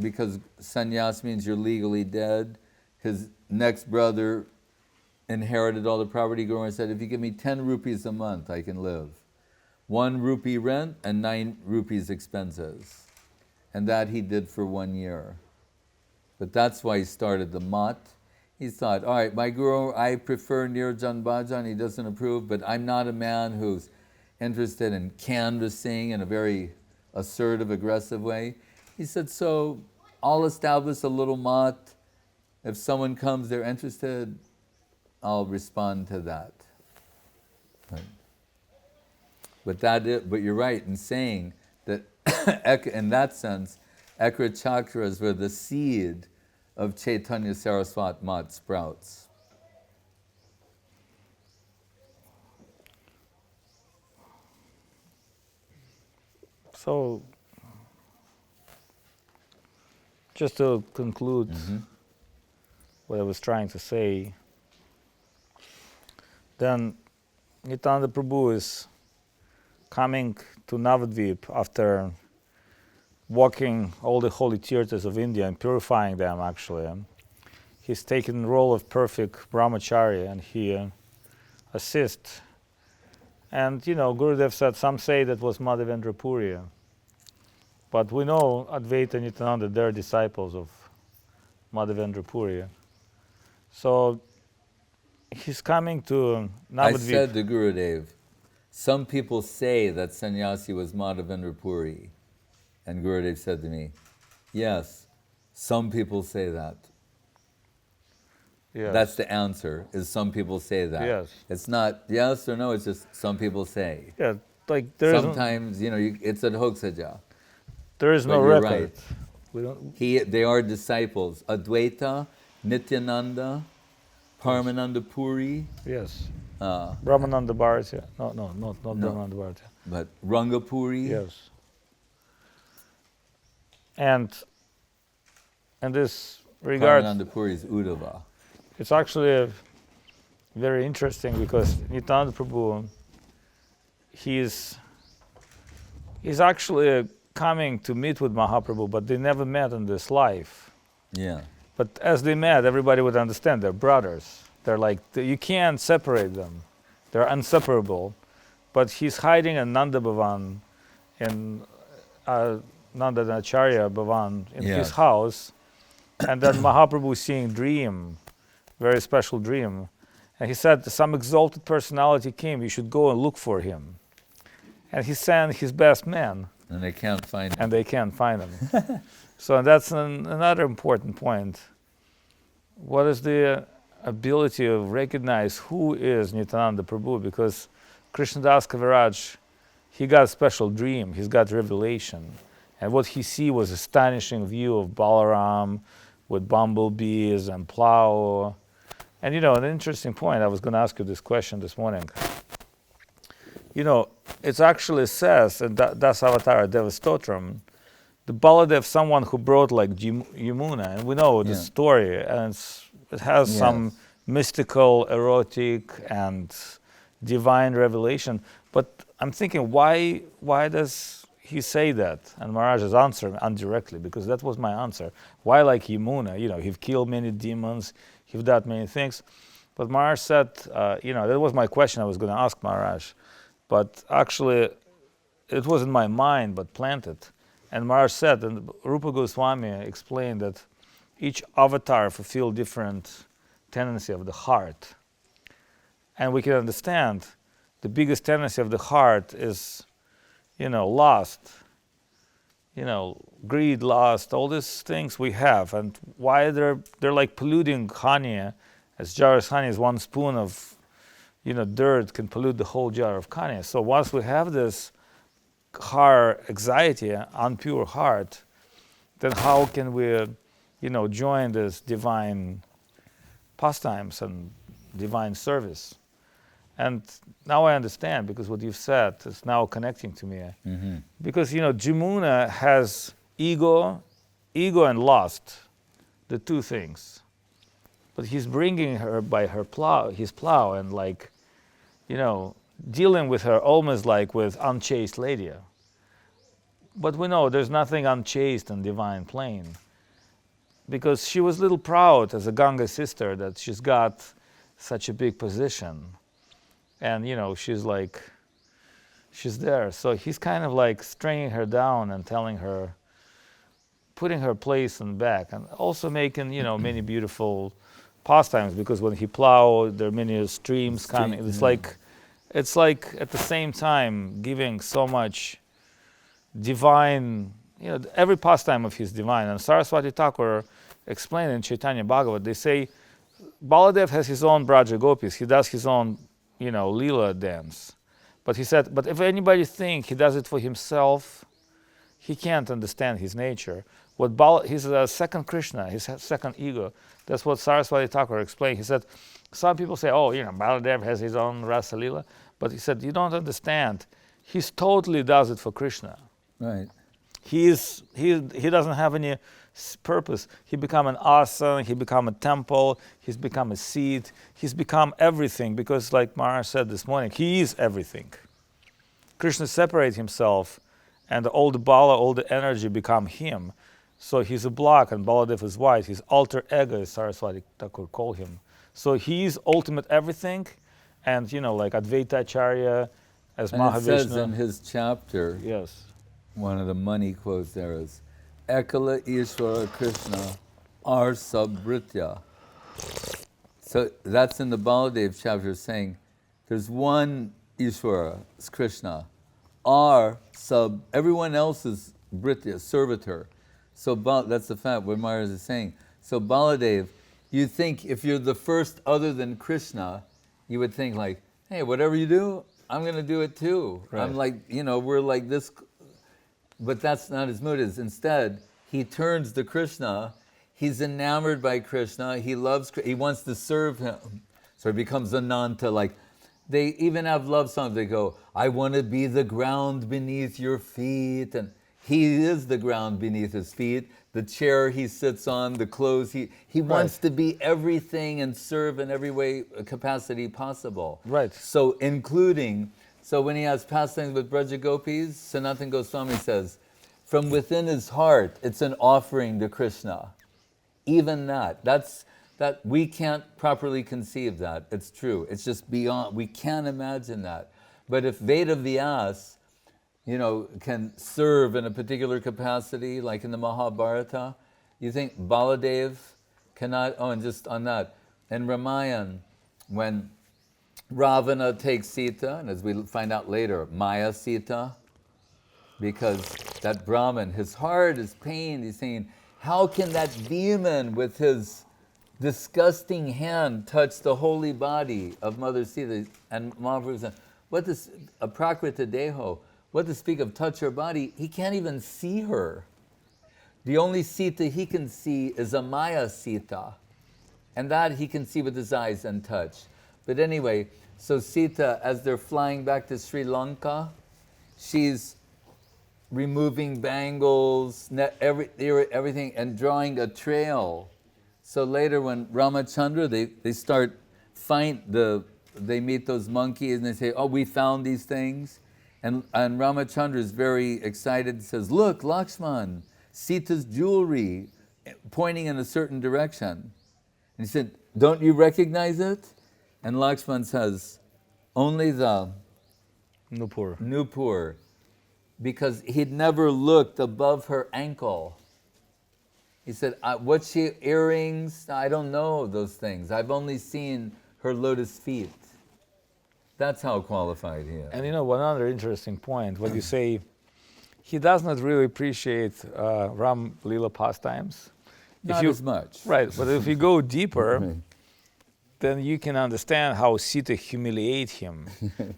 A: because sannyas means you're legally dead, his next brother inherited all the property. Gauranga said, if you give me 10 rupees a month, I can live. 1 rupee rent and 9 rupees expenses. And that he did for 1 year. But that's why he started the mat. He thought, all right, my guru, I prefer Nirjan Bhajan, he doesn't approve, but I'm not a man who's interested in canvassing in a very assertive, aggressive way. He said, so I'll establish a little mat. If someone comes, they're interested, I'll respond to that. Right. But you're right in saying that in that sense, Eka Chakras were the seed of Chaitanya Saraswat Mat sprouts.
D: So, just to conclude what I was trying to say, then Nityananda Prabhu is coming to Navadvip after walking all the holy tirthas of India and purifying them, actually. He's taken the role of perfect brahmachari and he assists. And, Gurudev said, some say that was Madhavendra Puri. But we know Advaita and Nityananda, they're disciples of Madhavendra Puri. So he's coming to Navadvip.
A: I said to Gurudev, some people say that sannyasi was Madhavendra Puri. And Gurudev said to me, yes, some people say that.
D: Yes.
A: That's the answer, is some people say that.
D: Yes.
A: It's not yes or no, it's just some people say.
D: Yeah, like there is
A: sometimes, it's a hoaxaja.
D: There is no
A: you're
D: record.
A: Right.
D: We don't.
A: They are disciples. Advaita, Nityananda, Paramananda Puri.
D: Yes. Brahmananda Bharati. No, not Brahmananda Bharati.
A: But Rangapuri.
D: Yes. And in this regard,
A: Paramananda Puri is Uddhava.
D: it's actually very interesting because Nityananda Prabhu, he's actually coming to meet with Mahaprabhu, but they never met in this life.
A: Yeah.
D: But as they met, everybody would understand they're brothers. They're like, you can't separate them. They're inseparable. But he's hiding in Nanda Bhavan, in Nanda Acharya Bhavan, in his house. And then Mahaprabhu seeing dream, very special dream. And he said, some exalted personality came, you should go and look for him. And he sent his best men.
A: And they can't find him.
D: And they can't find him. So that's another important point. What is the ability to recognize who is Nityananda Prabhu? Because Krishnadas Kaviraj, he got a special dream, he's got revelation. And what he see was astonishing view of Balarama with bumblebees and plow. And an interesting point, I was going to ask you this question this morning. It actually says in Das Avatara Devastotram, the Baladev, someone who brought like Yamuna, and we know the story, and it has some mystical, erotic, and divine revelation. But I'm thinking, why does he say that? And Maharaj is answering indirectly, because that was my answer. Why like Yamuna? He've killed many demons, he've done many things. But Maharaj said, that was my question I was going to ask Maharaj. But actually, it was in my mind, but planted. And Maharaj said, and Rupa Goswami explained that each avatar fulfilled different tendency of the heart. And we can understand the biggest tendency of the heart is, lust, greed, lust, all these things we have. And why they're like polluting honey, as jar of honey is one spoon of dirt can pollute the whole jar of honey. So once we have this heart anxiety, unpure heart, then how can we, join this divine pastimes and divine service? And now I understand, because what you've said is now connecting to me. Mm-hmm. Because, Jamuna has ego ego and lust, the two things. But he's bringing her by his plow, and like, dealing with her almost like with unchaste lady. But we know there's nothing unchaste in divine plane, because she was a little proud as a Ganga sister that she's got such a big position, and she's there. So he's kind of like stringing her down and telling her, putting her place in back, and also making many beautiful pastimes, because when he plowed, there are many streams coming. It's like at the same time giving so much divine, every pastime of his divine. And Saraswati Thakur explained in Chaitanya Bhagavat, they say Baladev has his own Braja Gopis, he does his own Leela dance. But he said, but if anybody thinks he does it for himself, he can't understand his nature. He's a second Krishna, his second ego. That's what Saraswati Thakur explained. He said, some people say, Baladev has his own Rasa Leela. But he said, you don't understand. He totally does it for Krishna.
A: Right.
D: He doesn't have any purpose. He become an asana, he become a temple, he's become a seat, he's become everything, because like Maharaj said this morning, he is everything. Krishna separates himself, and all the bala, all the energy become him. So he's a black and Baladev is white. His alter ego, as Saraswati Thakur call him. So he is ultimate everything, and like Advaita Acharya as
A: And
D: Mahavishnu.
A: it says in his chapter,
D: Yes.
A: one of the money quotes there is, Ekala Ishvara Krishna Ar Sabritya. So that's in the Baladev chapter, saying there's one Ishvara, it's Krishna. Everyone else is Britya, servitor. So that's the fact, what Maharaj is saying. So Baladev, you think if you're the first other than Krishna, you would think like, hey, whatever you do, I'm going to do it too.
D: Right.
A: I'm like, we're like this. But that's not his mood. Instead, he turns to Krishna. He's enamored by Krishna. He loves, he wants to serve him. So he becomes Ananta. Like, they even have love songs. They go, I want to be the ground beneath your feet. And he is the ground beneath his feet. The chair he sits on, the clothes, he wants to be everything and serve in every way, capacity possible.
D: Right.
A: So including, so when he has pastimes with Braja Gopis, Sanatana Goswami says, from within his heart, it's an offering to Krishna. Even that we can't properly conceive that. It's true. It's just beyond, we can't imagine that. But if Veda Vyas, can serve in a particular capacity, like in the Mahabharata, you think Baladev cannot, and just on that, in Ramayana, when Ravana takes Sita, and as we find out later, Maya Sita, because that Brahmin, his heart is pained, he's saying, how can that demon with his disgusting hand touch the holy body of Mother Sita? And Mahaprabhu said, what does a Prakrita Deho, what to speak of touch her body? He can't even see her. The only Sita he can see is a Maya Sita, and that he can see with his eyes and touch. But anyway, so Sita, as they're flying back to Sri Lanka, she's removing bangles, everything, and drawing a trail. So later when Ramachandra, they meet those monkeys and they say, oh, we found these things. And Ramachandra is very excited and says, look, Lakshman, Sita's jewelry, pointing in a certain direction. And he said, don't you recognize it? And Lakshman says, only the Nupur, because he'd never looked above her ankle. He said, what's she, earrings? I don't know those things. I've only seen her lotus feet. That's how qualified he is.
D: And one other interesting point, when you say he does not really appreciate Ram Leela pastimes.
A: Not as much.
D: Right, but if you go deeper, then you can understand how Sita humiliates him.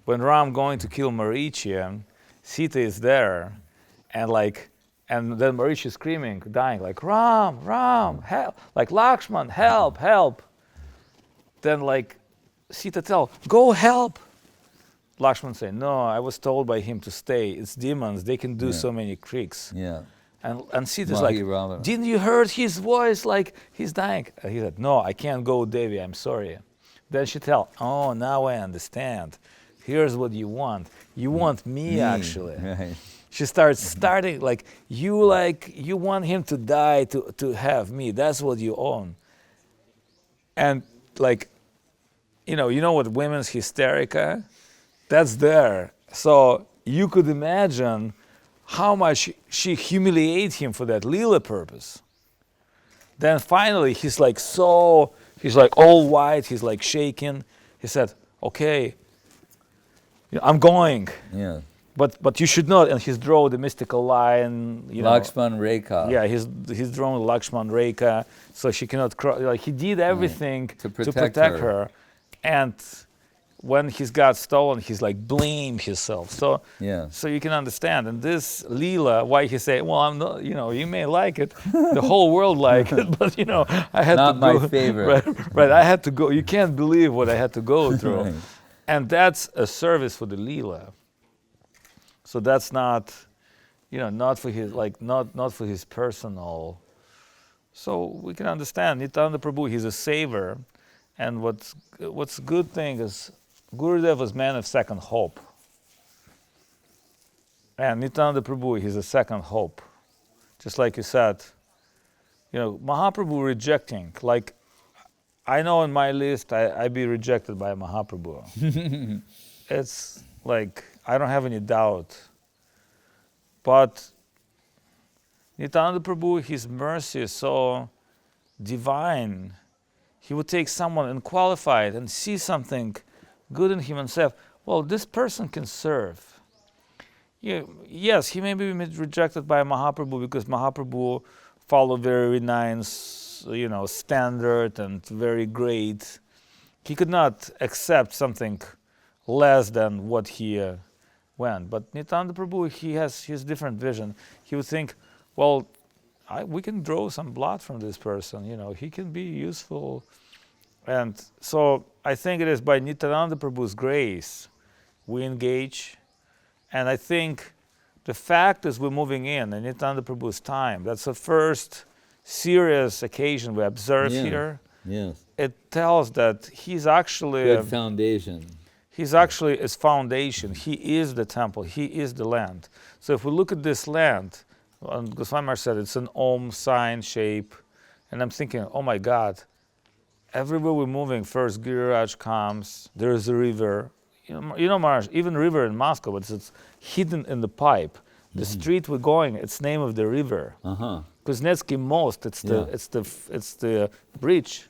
D: When Ram going to kill Marichi, Sita is there, and then Marichi is screaming, dying, like, Ram, help, like, Lakshman, help. Then Sita tell, go help. Lakshman say, no, I was told by him to stay. It's demons, they can do so many tricks.
A: Yeah.
D: And Sita's like,
A: Mahirama.
D: didn't you heard his voice like he's dying? He said, no, I can't go, Devi, I'm sorry. Then she tell, oh, now I understand. Here's what you want. You want me, actually.
A: Right.
D: She starts like you want him to die to have me. That's what you own. And like, you know what women's hysterica? That's there. So you could imagine how much she humiliates him for that Leela purpose. Then finally he's like all white, he's like shaking. He said, okay, I'm going.
A: Yeah.
D: But you should not, and he's drawn the mystical line,
A: Lakshman Rekha.
D: Yeah, he's drawn Lakshman Rekha, so she cannot cross. Like he did everything
A: To protect
D: her, and when his got stolen, he's like blame himself. So so you can understand. And this Leela, why he say, well, I'm not, you may like it, the whole world like it, but I had
A: not
D: to go.
A: my favorite.
D: Right, I had to go. You can't believe what I had to go through,
A: Right.
D: and that's a service for the Leela. So that's not, not for his not for his personal. So we can understand Nityananda Prabhu. He's a saver, and what's good thing is Gurudev was man of second hope, and Nityananda Prabhu, he's a second hope, just like you said. Mahaprabhu rejecting, like I know in my list I be rejected by Mahaprabhu. It's like I don't have any doubt. But Nityananda Prabhu, his mercy is so divine. He would take someone unqualified and see something good in him and say, well, this person can serve. Yes, he may be rejected by Mahaprabhu because Mahaprabhu followed very nice, standard and very great. He could not accept something less than what he went. But Nityananda Prabhu, he has his different vision. He would think, well, we can draw some blood from this person. He can be useful. And so I think it is by Nityananda Prabhu's grace we engage. And I think the fact is we're moving in Nityananda Prabhu's time. That's the first serious occasion we observe here.
A: Yes.
D: It tells that he's actually
A: Good foundation.
D: He's actually his foundation. He is the temple. He is the land. So if we look at this land, and Goswami Maharaj said it's an Om sign shape, and I'm thinking, oh my God, everywhere we're moving, first Giriraj comes, there's a river. Maharaj, even river in Moscow, but it's hidden in the pipe. The street we're going, it's name of the river. Kuznetsky Most, it's the bridge.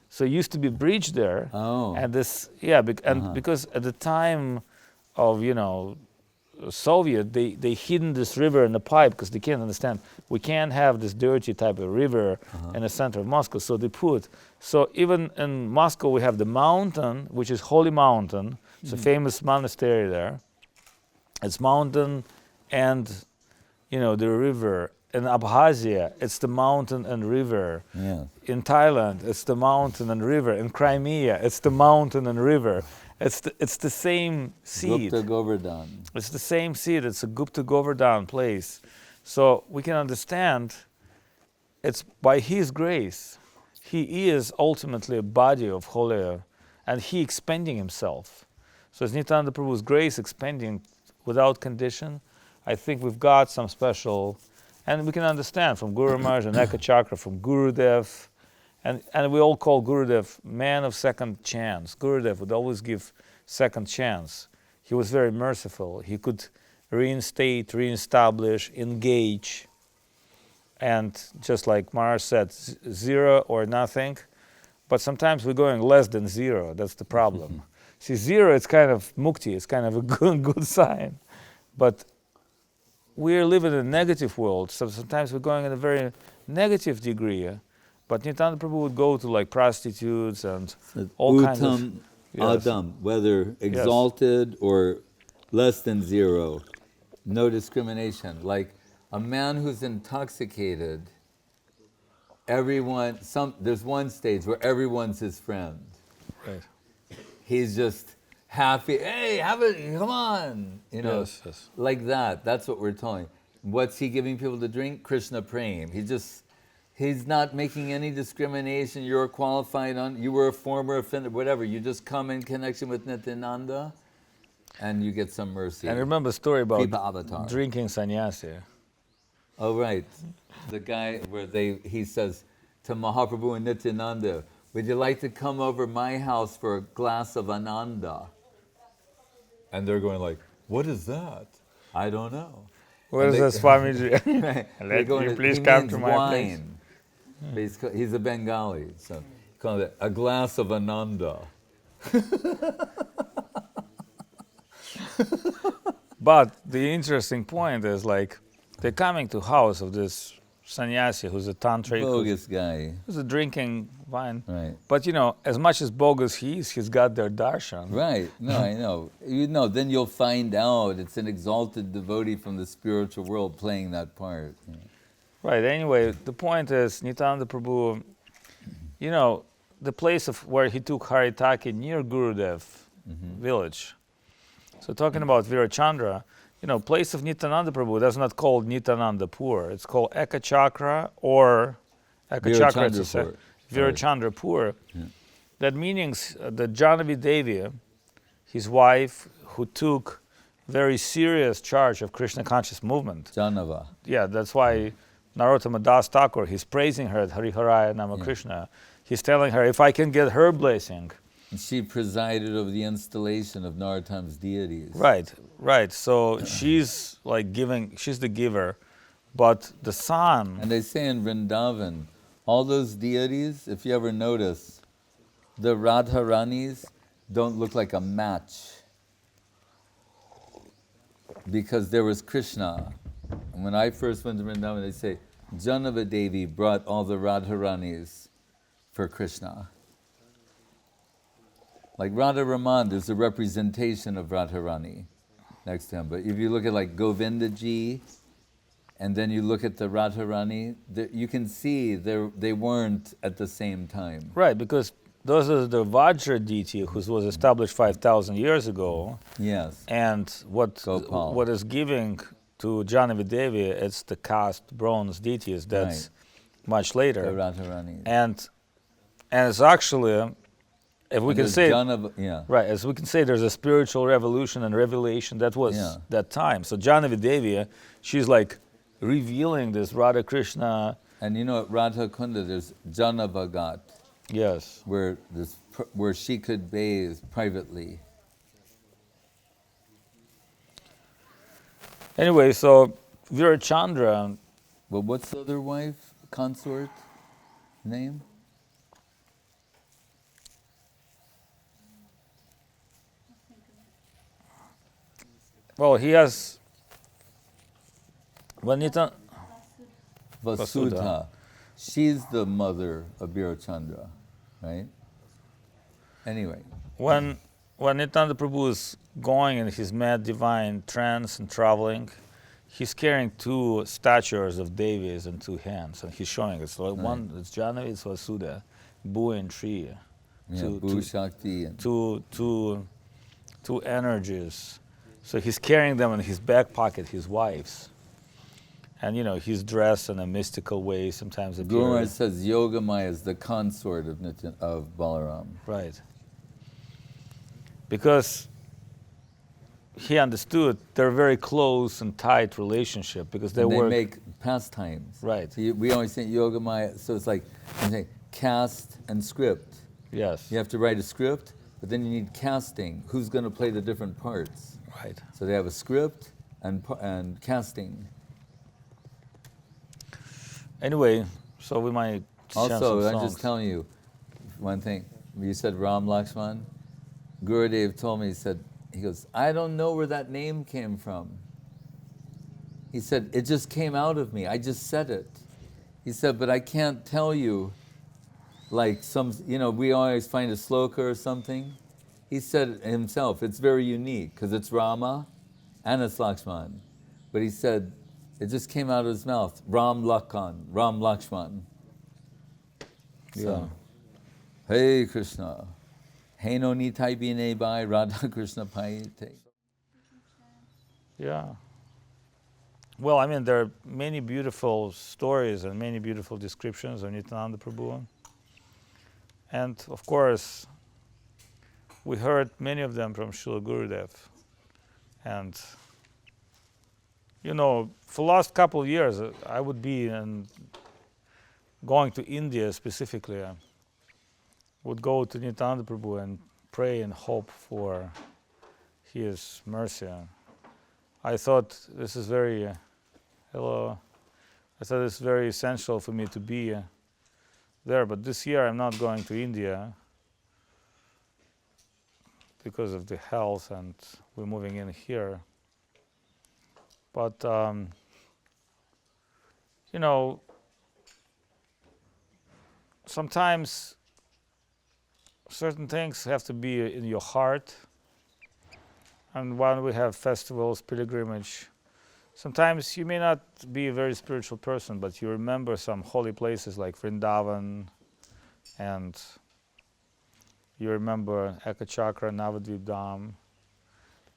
D: So it used to be bridge there.
A: Oh.
D: And this, because at the time of, Soviet, they hidden this river in the pipe because they can't understand. We can't have this dirty type of river in the center of Moscow. So they put, so even in Moscow we have the mountain, which is Holy Mountain. It's a famous monastery there. It's mountain and, the river. In Abkhazia, it's the mountain and river.
A: Yeah.
D: In Thailand, it's the mountain and river. In Crimea, it's the mountain and river. It's the same seed.
A: Gupta Govardhan.
D: It's the same seed. It's a Gupta Govardhan place. So we can understand it's by his grace. He is ultimately a body of holy, and he expanding himself. So it's Nityananda Prabhu's grace expanding without condition. I think we've got some special. And we can understand from Guru Maharaj and Eka Chakra, from Gurudev, and we all call Gurudev man of second chance. Gurudev would always give second chance. He was very merciful. He could reinstate, reestablish, engage. And just like Maharaj said, zero or nothing. But sometimes we're going less than zero. That's the problem. See, zero, it's kind of mukti. It's kind of a good sign. But we're living in a negative world, so sometimes we're going in a very negative degree. But Nityananda Prabhu would go to like prostitutes and all kinds of...
A: Adam, whether exalted or less than zero, no discrimination. Like a man who's intoxicated, there's one stage where everyone's his friend.
D: Right.
A: He's just happy, hey, have it, come on,
D: Yes.
A: like that. That's what we're telling. What's he giving people to drink? Krishna Prem. He's not making any discrimination. You're qualified on, you were a former offender, whatever. You just come in connection with Nityananda and you get some mercy.
D: And remember the story about
A: Kripa avatar.
D: drinking sannyasi.
A: Oh, right. The guy where he says to Mahaprabhu and Nityananda, would you like to come over my house for a glass of Ananda? And they're going like, what is that? I don't know.
D: Where is this Swamiji?
A: Right.
D: Let me please
A: he
D: come
A: means
D: to my
A: wine. But he's a Bengali, so he called it a glass of Ananda.
D: But the interesting point is like, they're coming to house of this sannyasi who's a tantric,
A: Bogus guy.
D: who's a drinking wine.
A: Right.
D: But you know, as much as bogus he is, he's got their darshan.
A: Right. No, I know. You know, then you'll find out it's an exalted devotee from the spiritual world playing that part. Yeah.
D: Right, anyway, the point is, Nityananda Prabhu, you know, the place of where he took Haritaki near Gurudev village. So talking about Virachandra, you know, place of Nityananda Prabhu, that's not called Nityananda Pur. It's called Eka Chakra or Eka Chakra, Virachandra Pur.
A: Yeah.
D: That means that Janavi Devi, his wife, who took very serious charge of Krishna conscious movement.
A: Janava.
D: Yeah, that's why Narottama Das Thakur, he's praising her at Hariharaya Nama Krishna. He's telling her, if I can get her blessing.
A: And she presided over the installation of Narottam's deities.
D: Right, right. So she's like giving, she's the giver. But the son.
A: And they say in Vrindavan, all those deities, if you ever notice, the Radharanis don't look like a match. Because there was Krishna. And when I first went to Vrindavan, they say, Janava Devi brought all the Radharanis for Krishna. Like Radha Raman, there's a representation of Radharani next to him. But if you look at like Govindaji, and then you look at the Radharani, you can see they weren't at the same time.
D: Right, because those are the Vajra deity who was established 5,000 years ago.
A: Yes.
D: And what is giving to Janavi Devi, it's the cast bronze deities. That's much later.
A: The Radharani.
D: And it's actually, if we can say, right, as we can say, there's a spiritual revolution and revelation that was that time. So Janavi Devi, she's like revealing this Radha Krishna.
A: And you know at Radha Kunda, there's Janavagat.
D: Yes.
A: Where she could bathe privately.
D: Anyway, so Virachandra.
A: Well, what's the other wife, consort name?
D: Well, he has Vanita
A: Vasudha. She's the mother of Virachandra, right? Anyway.
D: When Nityananda Prabhu is going in his mad divine trance and traveling, he's carrying two statues of Devis in two hands, and he's showing it. So one, it's Janavi, it's Vasudha, Bu and Shri.
A: Yeah, Bu Shakti. And
D: two energies. So he's carrying them in his back pocket, his wife's. And you know, he's dressed in a mystical way, sometimes appears.
A: Maharaj says Yogamaya is the consort of Balaram.
D: Right. Because he understood they're very close and tight relationship because they
A: make pastimes.
D: Right.
A: So we always think Yogamaya, so it's like cast and script.
D: Yes.
A: You have to write a script, but then you need casting. Who's going to play the different parts?
D: Right.
A: So they have a script and casting.
D: Anyway, so we might
A: Also, I'm just telling you one thing. You said Ram Lakshman. Gurudev told me, he goes, I don't know where that name came from. He said, it just came out of me. I just said it. He said, but I can't tell you like we always find a sloka or something. He said himself, it's very unique because it's Rama and it's Lakshman. But he said, it just came out of his mouth, Ram Lakshman. So, Hey Krishna. Hey no nitai bine bai Radha Krishna paite.
D: Yeah. Well, I mean, there are many beautiful stories and many beautiful descriptions of Nityananda Prabhu. And of course, we heard many of them from Srila Gurudev. And, you know, for the last couple of years, I would be going to India specifically. Would go to Nityananda Prabhu and pray and hope for his mercy. I thought this is very, hello, I thought it's very essential for me to be there, but this year I'm not going to India because of the health and we're moving in here. But, you know, sometimes certain things have to be in your heart. And when we have festivals, pilgrimage, sometimes you may not be a very spiritual person, but you remember some holy places like Vrindavan, and you remember Eka Chakra, Avadhut Dham.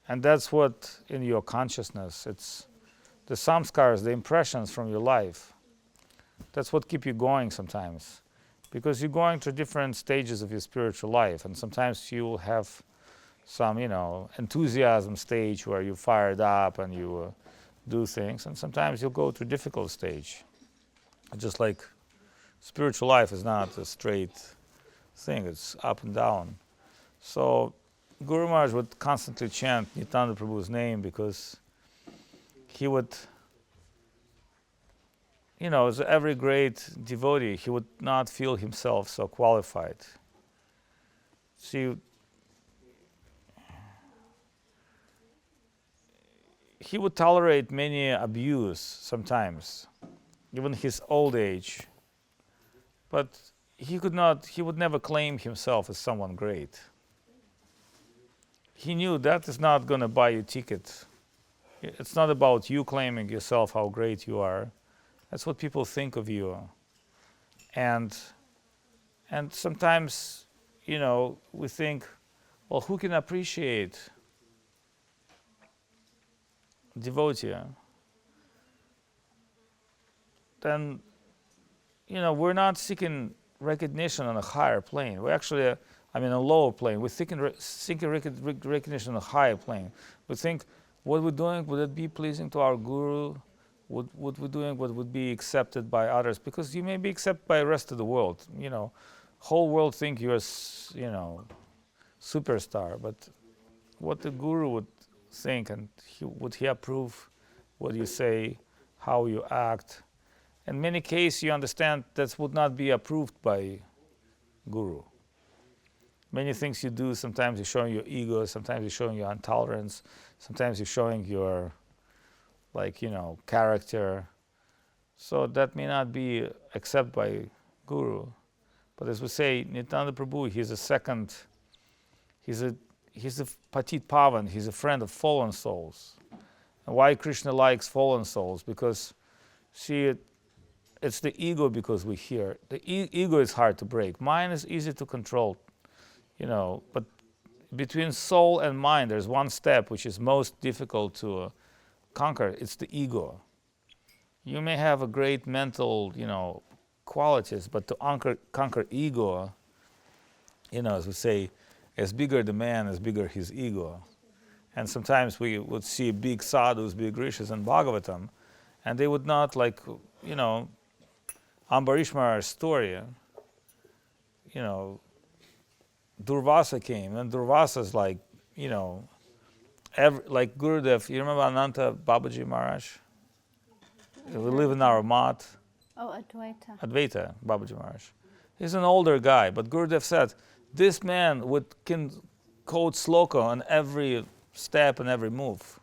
D: And that's what in your consciousness, it's the samskars, the impressions from your life. That's what keep you going sometimes. Because you're going through different stages of your spiritual life, and sometimes you will have some, you know, enthusiasm stage where you're fired up and you do things, and sometimes you'll go through difficult stage. Just like spiritual life is not a straight thing, it's up and down. So Guru Maharaj would constantly chant Nityananda Prabhu's name because he would, you know, as every great devotee, he would not feel himself so qualified. See, he would tolerate many abuse sometimes, even his old age. But he would never claim himself as someone great. He knew that is not going to buy you a ticket. It's not about you claiming yourself how great you are. That's what people think of you. And sometimes, you know, we think, well, who can appreciate devotee? Then, you know, we're not seeking recognition on a higher plane. We're actually, a lower plane. We're seeking recognition on a higher plane. We think, what we're doing, would it be pleasing to our guru? What we're doing, what would be accepted by others? Because you may be accepted by the rest of the world. You know, whole world think you're, you know, superstar. But what the guru would think, and would he approve what you say, how you act? In many cases, you understand that would not be approved by guru. Many things you do, sometimes you're showing your ego, sometimes you're showing your intolerance, sometimes you're showing your, like, you know, character. So that may not be accepted by guru. But as we say, Nityananda Prabhu, he's a patit pavan, he's a friend of fallen souls. And why Krishna likes fallen souls? Because, see, it's the ego because we hear. The ego is hard to break. Mind is easy to control, you know, but between soul and mind, there's one step which is most difficult to conquer. It's the ego. You may have a great mental, you know, qualities, but to conquer ego, you know, as we say, as bigger the man, as bigger his ego. And sometimes we would see big sadhus, big rishis in Bhagavatam, and they would not, like, you know, Ambarish Maharaj's story, you know, Durvasa came, and Durvasa's like, you know, like Gurudev, you remember Ananta Babaji Maharaj? We live in our mat.
E: Oh, Advaita.
D: Advaita Babaji Maharaj. He's an older guy, but Gurudev said, this man can quote sloka on every step and every move.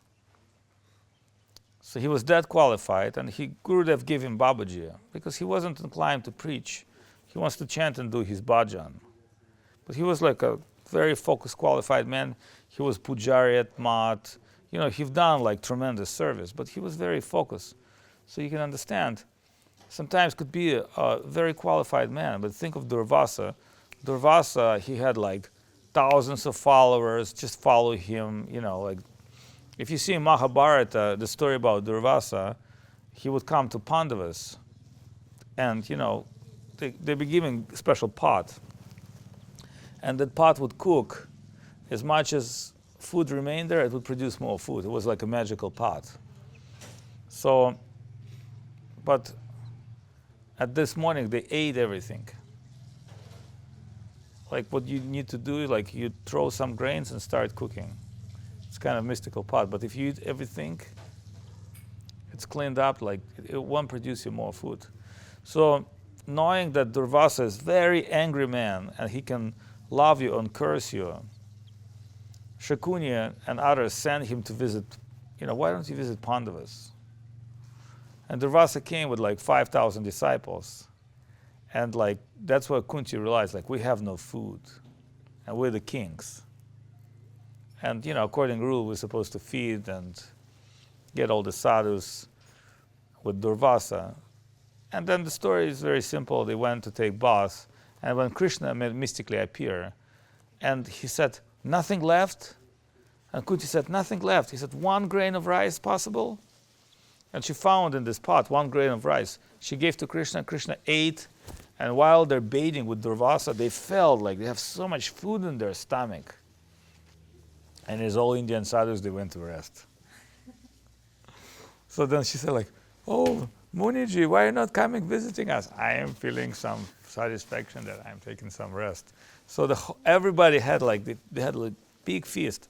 D: So he was that qualified, and Gurudev gave him Babaji because he wasn't inclined to preach. He wants to chant and do his bhajan. But he was like a very focused, qualified man. He was pujari at mat. You know, he'd done like tremendous service, but he was very focused. So you can understand, sometimes could be a very qualified man, but think of Durvasa. Durvasa, he had like thousands of followers, just follow him, you know, like if you see in Mahabharata, the story about Durvasa, he would come to Pandavas, and they'd be given a special pot, and that pot would cook as much as food remained there. It would produce more food. It was like a magical pot. So, but at this morning they ate everything. Like what you need to do, like you throw some grains and start cooking. It's kind of mystical pot, but if you eat everything, it's cleaned up, like it won't produce you more food. So knowing that Durvasa is very angry man and he can love you and curse you, Shakuni and others sent him to visit, why don't you visit Pandavas? And Durvasa came with like 5,000 disciples. And like that's where Kunti realized, like, we have no food and we're the kings. And according to rule, we're supposed to feed and get all the sadhus with Durvasa. And then the story is very simple. They went to take bath, and when Krishna mystically appeared, and he said, nothing left? And Kunti said, nothing left. He said, 1 grain of rice possible? And she found in this pot 1 grain of rice. She gave to Krishna, Krishna ate, and while they're bathing with Durvasa, they felt like they have so much food in their stomach. And as all Indian sadhus, they went to rest. So then she said like, oh, Muniji, why are you not coming visiting us? I am feeling some satisfaction that I'm taking some rest. So everybody had they had a big feast.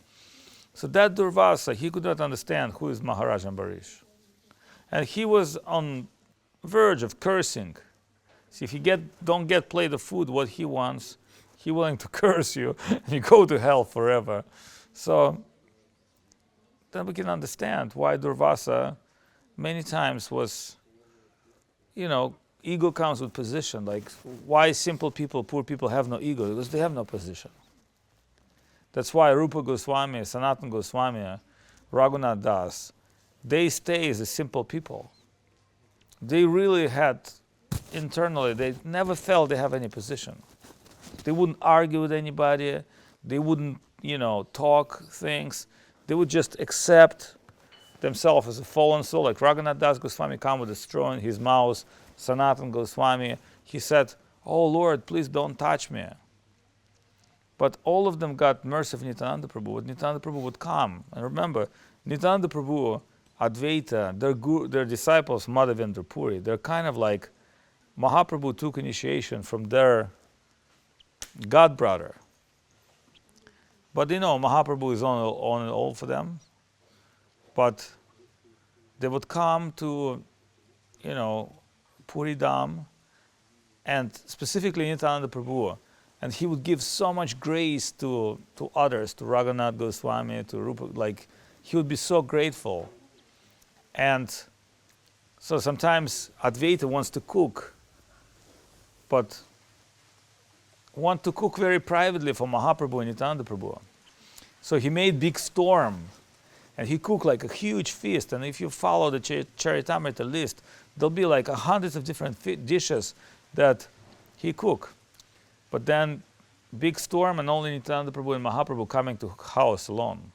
D: So that Durvasa, he could not understand who is Maharaj Ambarish. And he was on verge of cursing. See, if you don't get plate of food what he wants, he's willing to curse you and you go to hell forever. So then we can understand why Durvasa many times was, ego comes with position. Like why simple people, poor people have no ego? Because they have no position. That's why Rupa Goswami, Sanatana Goswami, Raghunath Das, they stay as a simple people. They really had, internally, they never felt they have any position. They wouldn't argue with anybody. They wouldn't, talk things. They would just accept themselves as a fallen soul. Like Raghunath Das Goswami come with a straw in his mouth. Sanatana Goswami, he said, oh Lord, please don't touch me. But all of them got mercy of Nityananda Prabhu. But Nityananda Prabhu would come. And remember, Nityananda Prabhu, Advaita, their disciples, Madhavendra Puri, they're kind of like Mahaprabhu took initiation from their god brother. But Mahaprabhu is on and all for them. But they would come to, Puri Dham, and specifically Nityananda Prabhu, and he would give so much grace to others, to Raghunath Goswami, to Rupa, like he would be so grateful. And so sometimes Advaita wants to cook, but want to cook very privately for Mahaprabhu and Nityananda Prabhu. So he made big storm, and he cooked like a huge feast. And if you follow the Charitamrita list, there'll be like hundreds of different dishes that he cooked. But then big storm, and only Nityananda Prabhu and Mahaprabhu coming to house alone.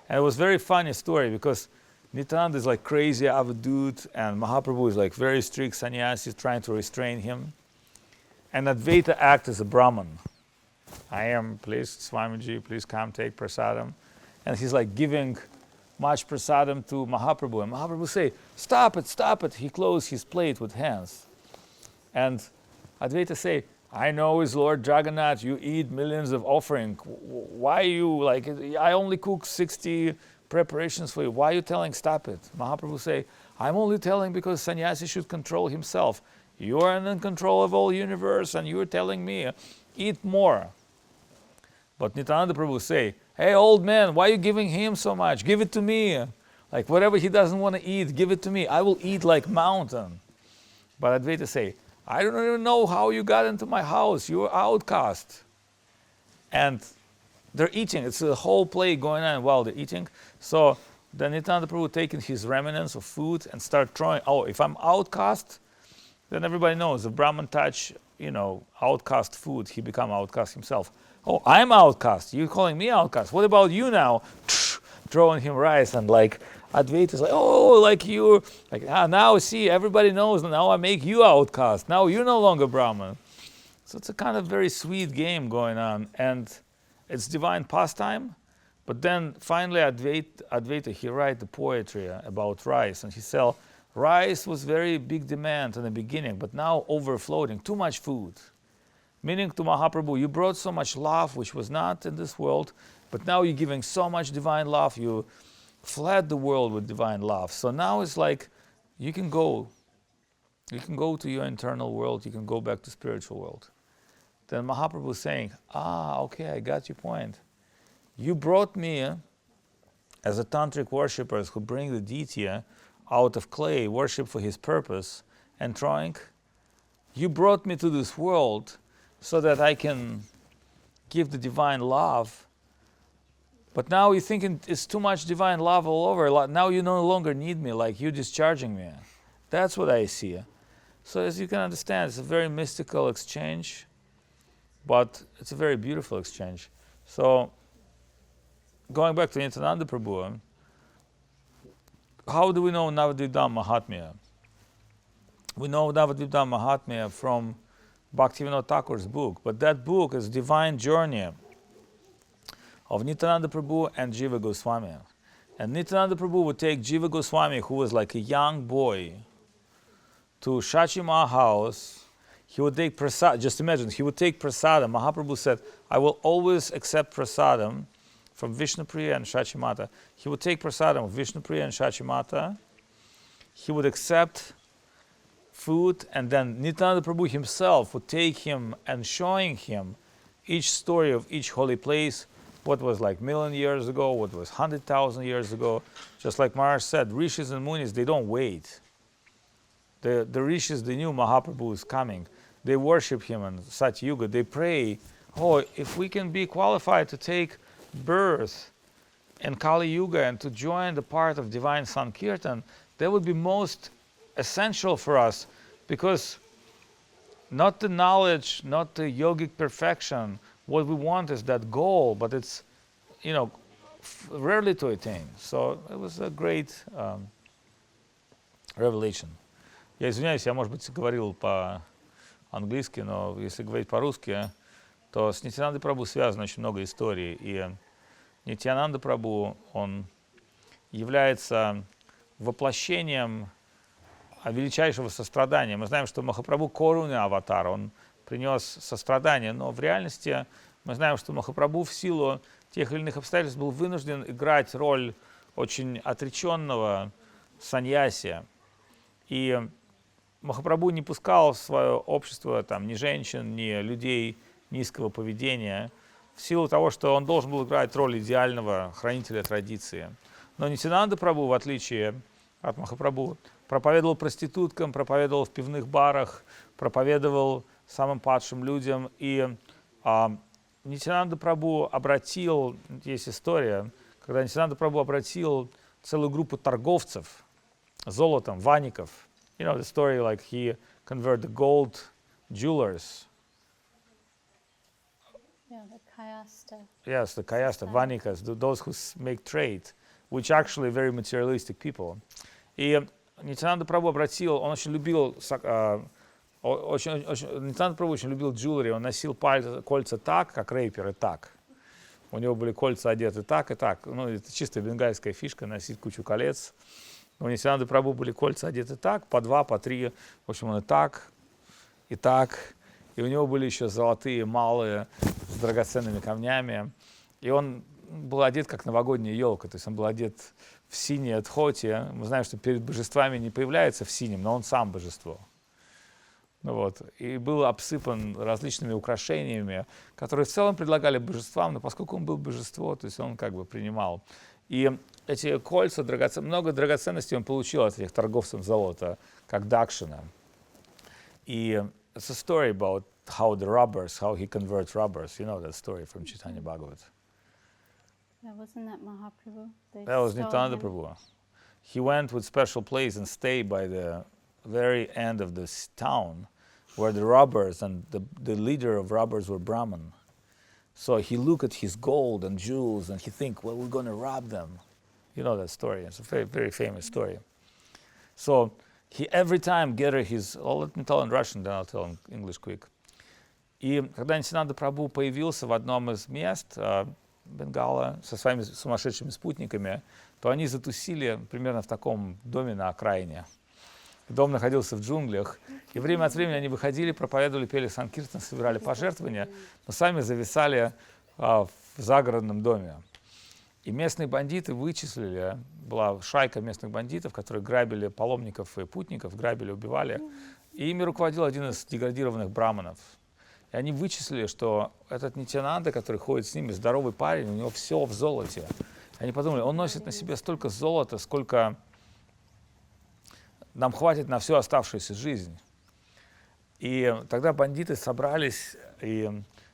D: And it was very funny story because Nityananda is like crazy Avadhut, and Mahaprabhu is like very strict sannyasi trying to restrain him. And Advaita act as a Brahman. Please, Swamiji, please come take prasadam. And he's like giving much prasadam to Mahaprabhu. And Mahaprabhu say, stop it, stop it. He closed his plate with hands. And Advaita say, I know is Lord Jagannath, you eat millions of offering. Why you, I only cook 60 preparations for you. Why are you telling stop it? Mahaprabhu say, I'm only telling because sannyasi should control himself. You are in control of all universe and you are telling me, eat more. But Nityananda Prabhu say, hey old man, why are you giving him so much? Give it to me. Like whatever he doesn't want to eat, give it to me. I will eat like mountain. But Advaita say, I don't even know how you got into my house. You're outcast. And they're eating. It's a whole play going on while they're eating. So then Nityananda Prabhu taking his remnants of food and start throwing, if I'm outcast, then everybody knows if Brahman touch, outcast food, he become outcast himself. Oh, I'm outcast. You're calling me outcast. What about you now? Throwing him rice and Advaita is like, oh, like you, like now see, everybody knows, now I make you outcast. Now you're no longer Brahman. So it's a kind of very sweet game going on, and it's divine pastime. But then finally Advaita, he write the poetry about rice, and he said, rice was very big demand in the beginning, but now overflowing, too much food. Meaning to Mahaprabhu, you brought so much love which was not in this world, but now you're giving so much divine love, you flood the world with divine love. So now it's like you can go to your internal world, you can go back to spiritual world. Then Mahaprabhu is saying, okay, I got your point. You brought me as a tantric worshippers who bring the deity out of clay, worship for his purpose and trying. You brought me to this world so that I can give the divine love. But now you're thinking it's too much divine love all over. Now you no longer need me, like you're discharging me. That's what I see. So as you can understand, it's a very mystical exchange, but it's a very beautiful exchange. So going back to Nityananda Prabhu, how do we know Navadvipam Mahatmya? We know Navadvipam Mahatmya from Bhaktivinoda Thakur's book, but that book is divine journey of Nityananda Prabhu and Jiva Goswami. And Nityananda Prabhu would take Jiva Goswami, who was like a young boy, to Shachima house. He would take prasad, just imagine, he would take prasadam. Mahaprabhu said, I will always accept prasadam from Vishnupriya and Shachimata. He would take prasadam of Vishnupriya and Shachimata. He would accept food, and then Nityananda Prabhu himself would take him and showing him each story of each holy place, what was like 1,000,000 years ago, what was 100,000 years ago. Just like Maharaj said, rishis and munis, they don't wait. The rishis, they knew Mahaprabhu is coming. They worship him in Satyuga. They pray, if we can be qualified to take birth in Kali Yuga and to join the part of divine Sankirtan, that would be most essential for us, because not the knowledge, not the yogic perfection, what we want is that goal, but it's, rarely to attain. So it was a great revelation. Я извиняюсь, я, может быть, говорил по-английски, но если говорить по-русски, то с Нитянандой Прабху связано очень много историй. И Нитянанда Прабху, он является воплощением величайшего сострадания. Мы знаем, что Махапрабху Коруна аватар, он принес сострадание, но в реальности мы знаем, что Махапрабху в силу тех или иных обстоятельств был вынужден играть роль очень отреченного саньяси. И Махапрабху не пускал в свое общество ни женщин, ни людей низкого поведения, в силу того, что он должен был играть роль идеального хранителя традиции. Но Нитянанда Прабху, в отличие от Махапрабху, проповедовал проституткам, проповедовал в пивных барах, проповедовал самым падшим людям. И Нитянанда Прабху обратил, есть история, когда Нитянанда Прабху обратил целую группу торговцев золотом, ваников. You know the story, like he converted the gold jewelers.
E: Yeah, the kayasta.
D: Yes, the kayasta, vanikas, those who make trade, which actually very materialistic people. И Нитянанда Прабху обратил, он очень любил, Нитянанда Прабху очень любил джулери, он носил кольца так, как рэперы, так. У него были кольца одеты так и так. Это чисто бенгальская фишка, носить кучу колец. У Нитянанды Прабху были кольца одеты так, по 2, по 3. В общем, он и так. И у него были еще золотые малые с драгоценными камнями. И он был одет как новогодняя елка. То есть он был одет в синее дхоти. Мы знаем, что перед божествами не появляется в синем, но он сам божество. И был обсыпан различными украшениями, которые в целом предлагали божествам, но поскольку он был божество, то есть он принимал. И эти кольца, много драгоценностей он получил от этих торговцев золота, как дакшина. И it's a story about how he converts robbers. You know that story from Chaitanya Bhagavat.
E: Yeah, wasn't that Mahaprabhu?
D: That was Nityananda Prabhu. He went with special place and stayed by the very end of this town where the robbers and the leader of robbers were Brahman. So he looked at his gold and jewels and he think, well, we're going to rob them. You know that story. It's a very, very famous story. So he every time gathered his... let me tell in Russian, then I'll tell in English quick. И когда Нитянанда Прабху появился в одном из мест Бенгала со своими сумасшедшими спутниками, то они затусили примерно в таком доме на окраине. Дом находился в джунглях, и время от времени они выходили, проповедовали, пели санкиртан, собирали пожертвования, но сами зависали в загородном доме. И местные бандиты вычислили, была шайка местных бандитов, которые грабили паломников и путников, грабили, убивали, и ими руководил один из деградированных браманов. И они вычислили, что этот Нитянанда, который ходит с ними, здоровый парень, у него все в золоте. Они подумали, он носит на себе столько золота, сколько нам хватит на всю оставшуюся жизнь. И тогда бандиты собрались,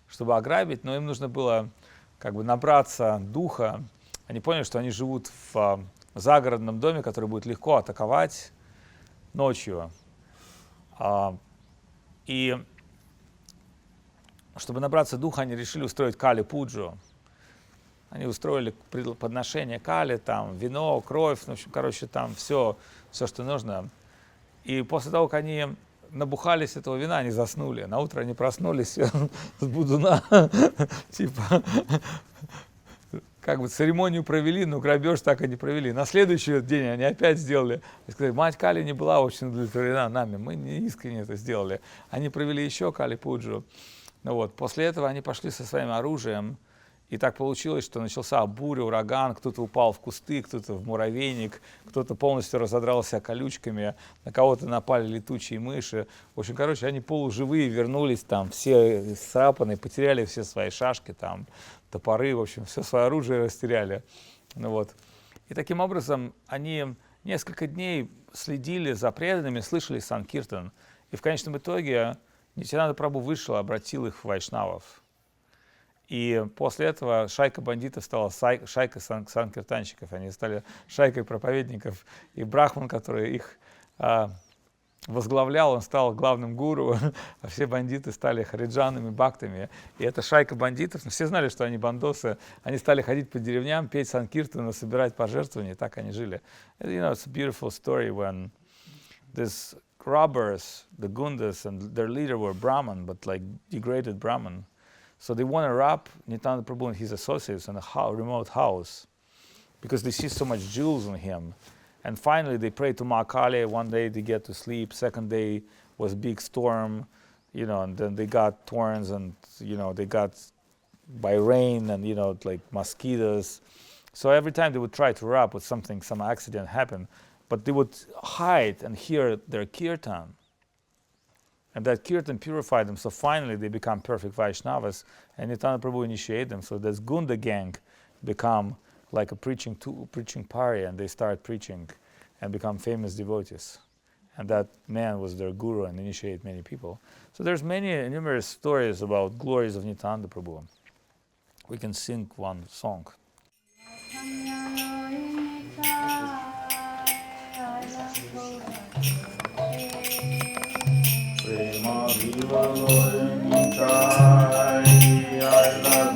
D: чтобы ограбить, но им нужно было набраться духа. Они поняли, что они живут в загородном доме, который будет легко атаковать ночью. И чтобы набраться духа, они решили устроить кали-пуджу. Они устроили подношение кали, там вино, кровь, в общем, там все, что нужно. И после того, как они набухались этого вина, они заснули. На утро они проснулись с будуна, типа, церемонию провели, но грабеж так и не провели. На следующий день они опять сделали. Сказали, мать Кали не была очень удовлетворена нами, мы не искренне это сделали. Они провели еще кали-пуджу. После этого они пошли со своим оружием, и так получилось, что начался буря, ураган, кто-то упал в кусты, кто-то в муравейник, кто-то полностью разодрался колючками, на кого-то напали летучие мыши. В общем, они полуживые вернулись, там все сцарапанные, потеряли все свои шашки, там, топоры, в общем, все свое оружие растеряли. И таким образом они несколько дней следили за преданными, слышали санкиртан, и в конечном итоге Нитянанда Прабху вышел, обратил их в вайшнавов. И после этого шайка бандитов стала шайкой санкиртанщиков, они стали шайкой проповедников. И брахман, который их возглавлял, он стал главным гуру, а все бандиты стали хариджанами, бхактами. И эта шайка бандитов, все знали, что они бандосы, они стали ходить по деревням, петь санкиртану, собирать пожертвования, и так они жили. You know, it's a beautiful story when these robbers, the gundas, and their leader were Brahman, but degraded Brahman. So they want to rob Nityananda Prabhu and his associates in a remote house because they see so much jewels on him. And finally they pray to Ma Kali. One day they get to sleep. Second day was big storm, and then they got thorns and, they got by rain and, mosquitoes. So every time they would try to rob with something, some accident happened, but they would hide and hear their kirtan. And that kirtan purified them, so finally they become perfect Vaishnavas, and Nityananda Prabhu initiated them. So this Gunda gang become like a preaching party, and they start preaching and become famous devotees. And that man was their guru and initiated many people. So there's numerous stories about glories of Nityananda Prabhu. We can sing one song. Prema Viva Lord Nitai, I love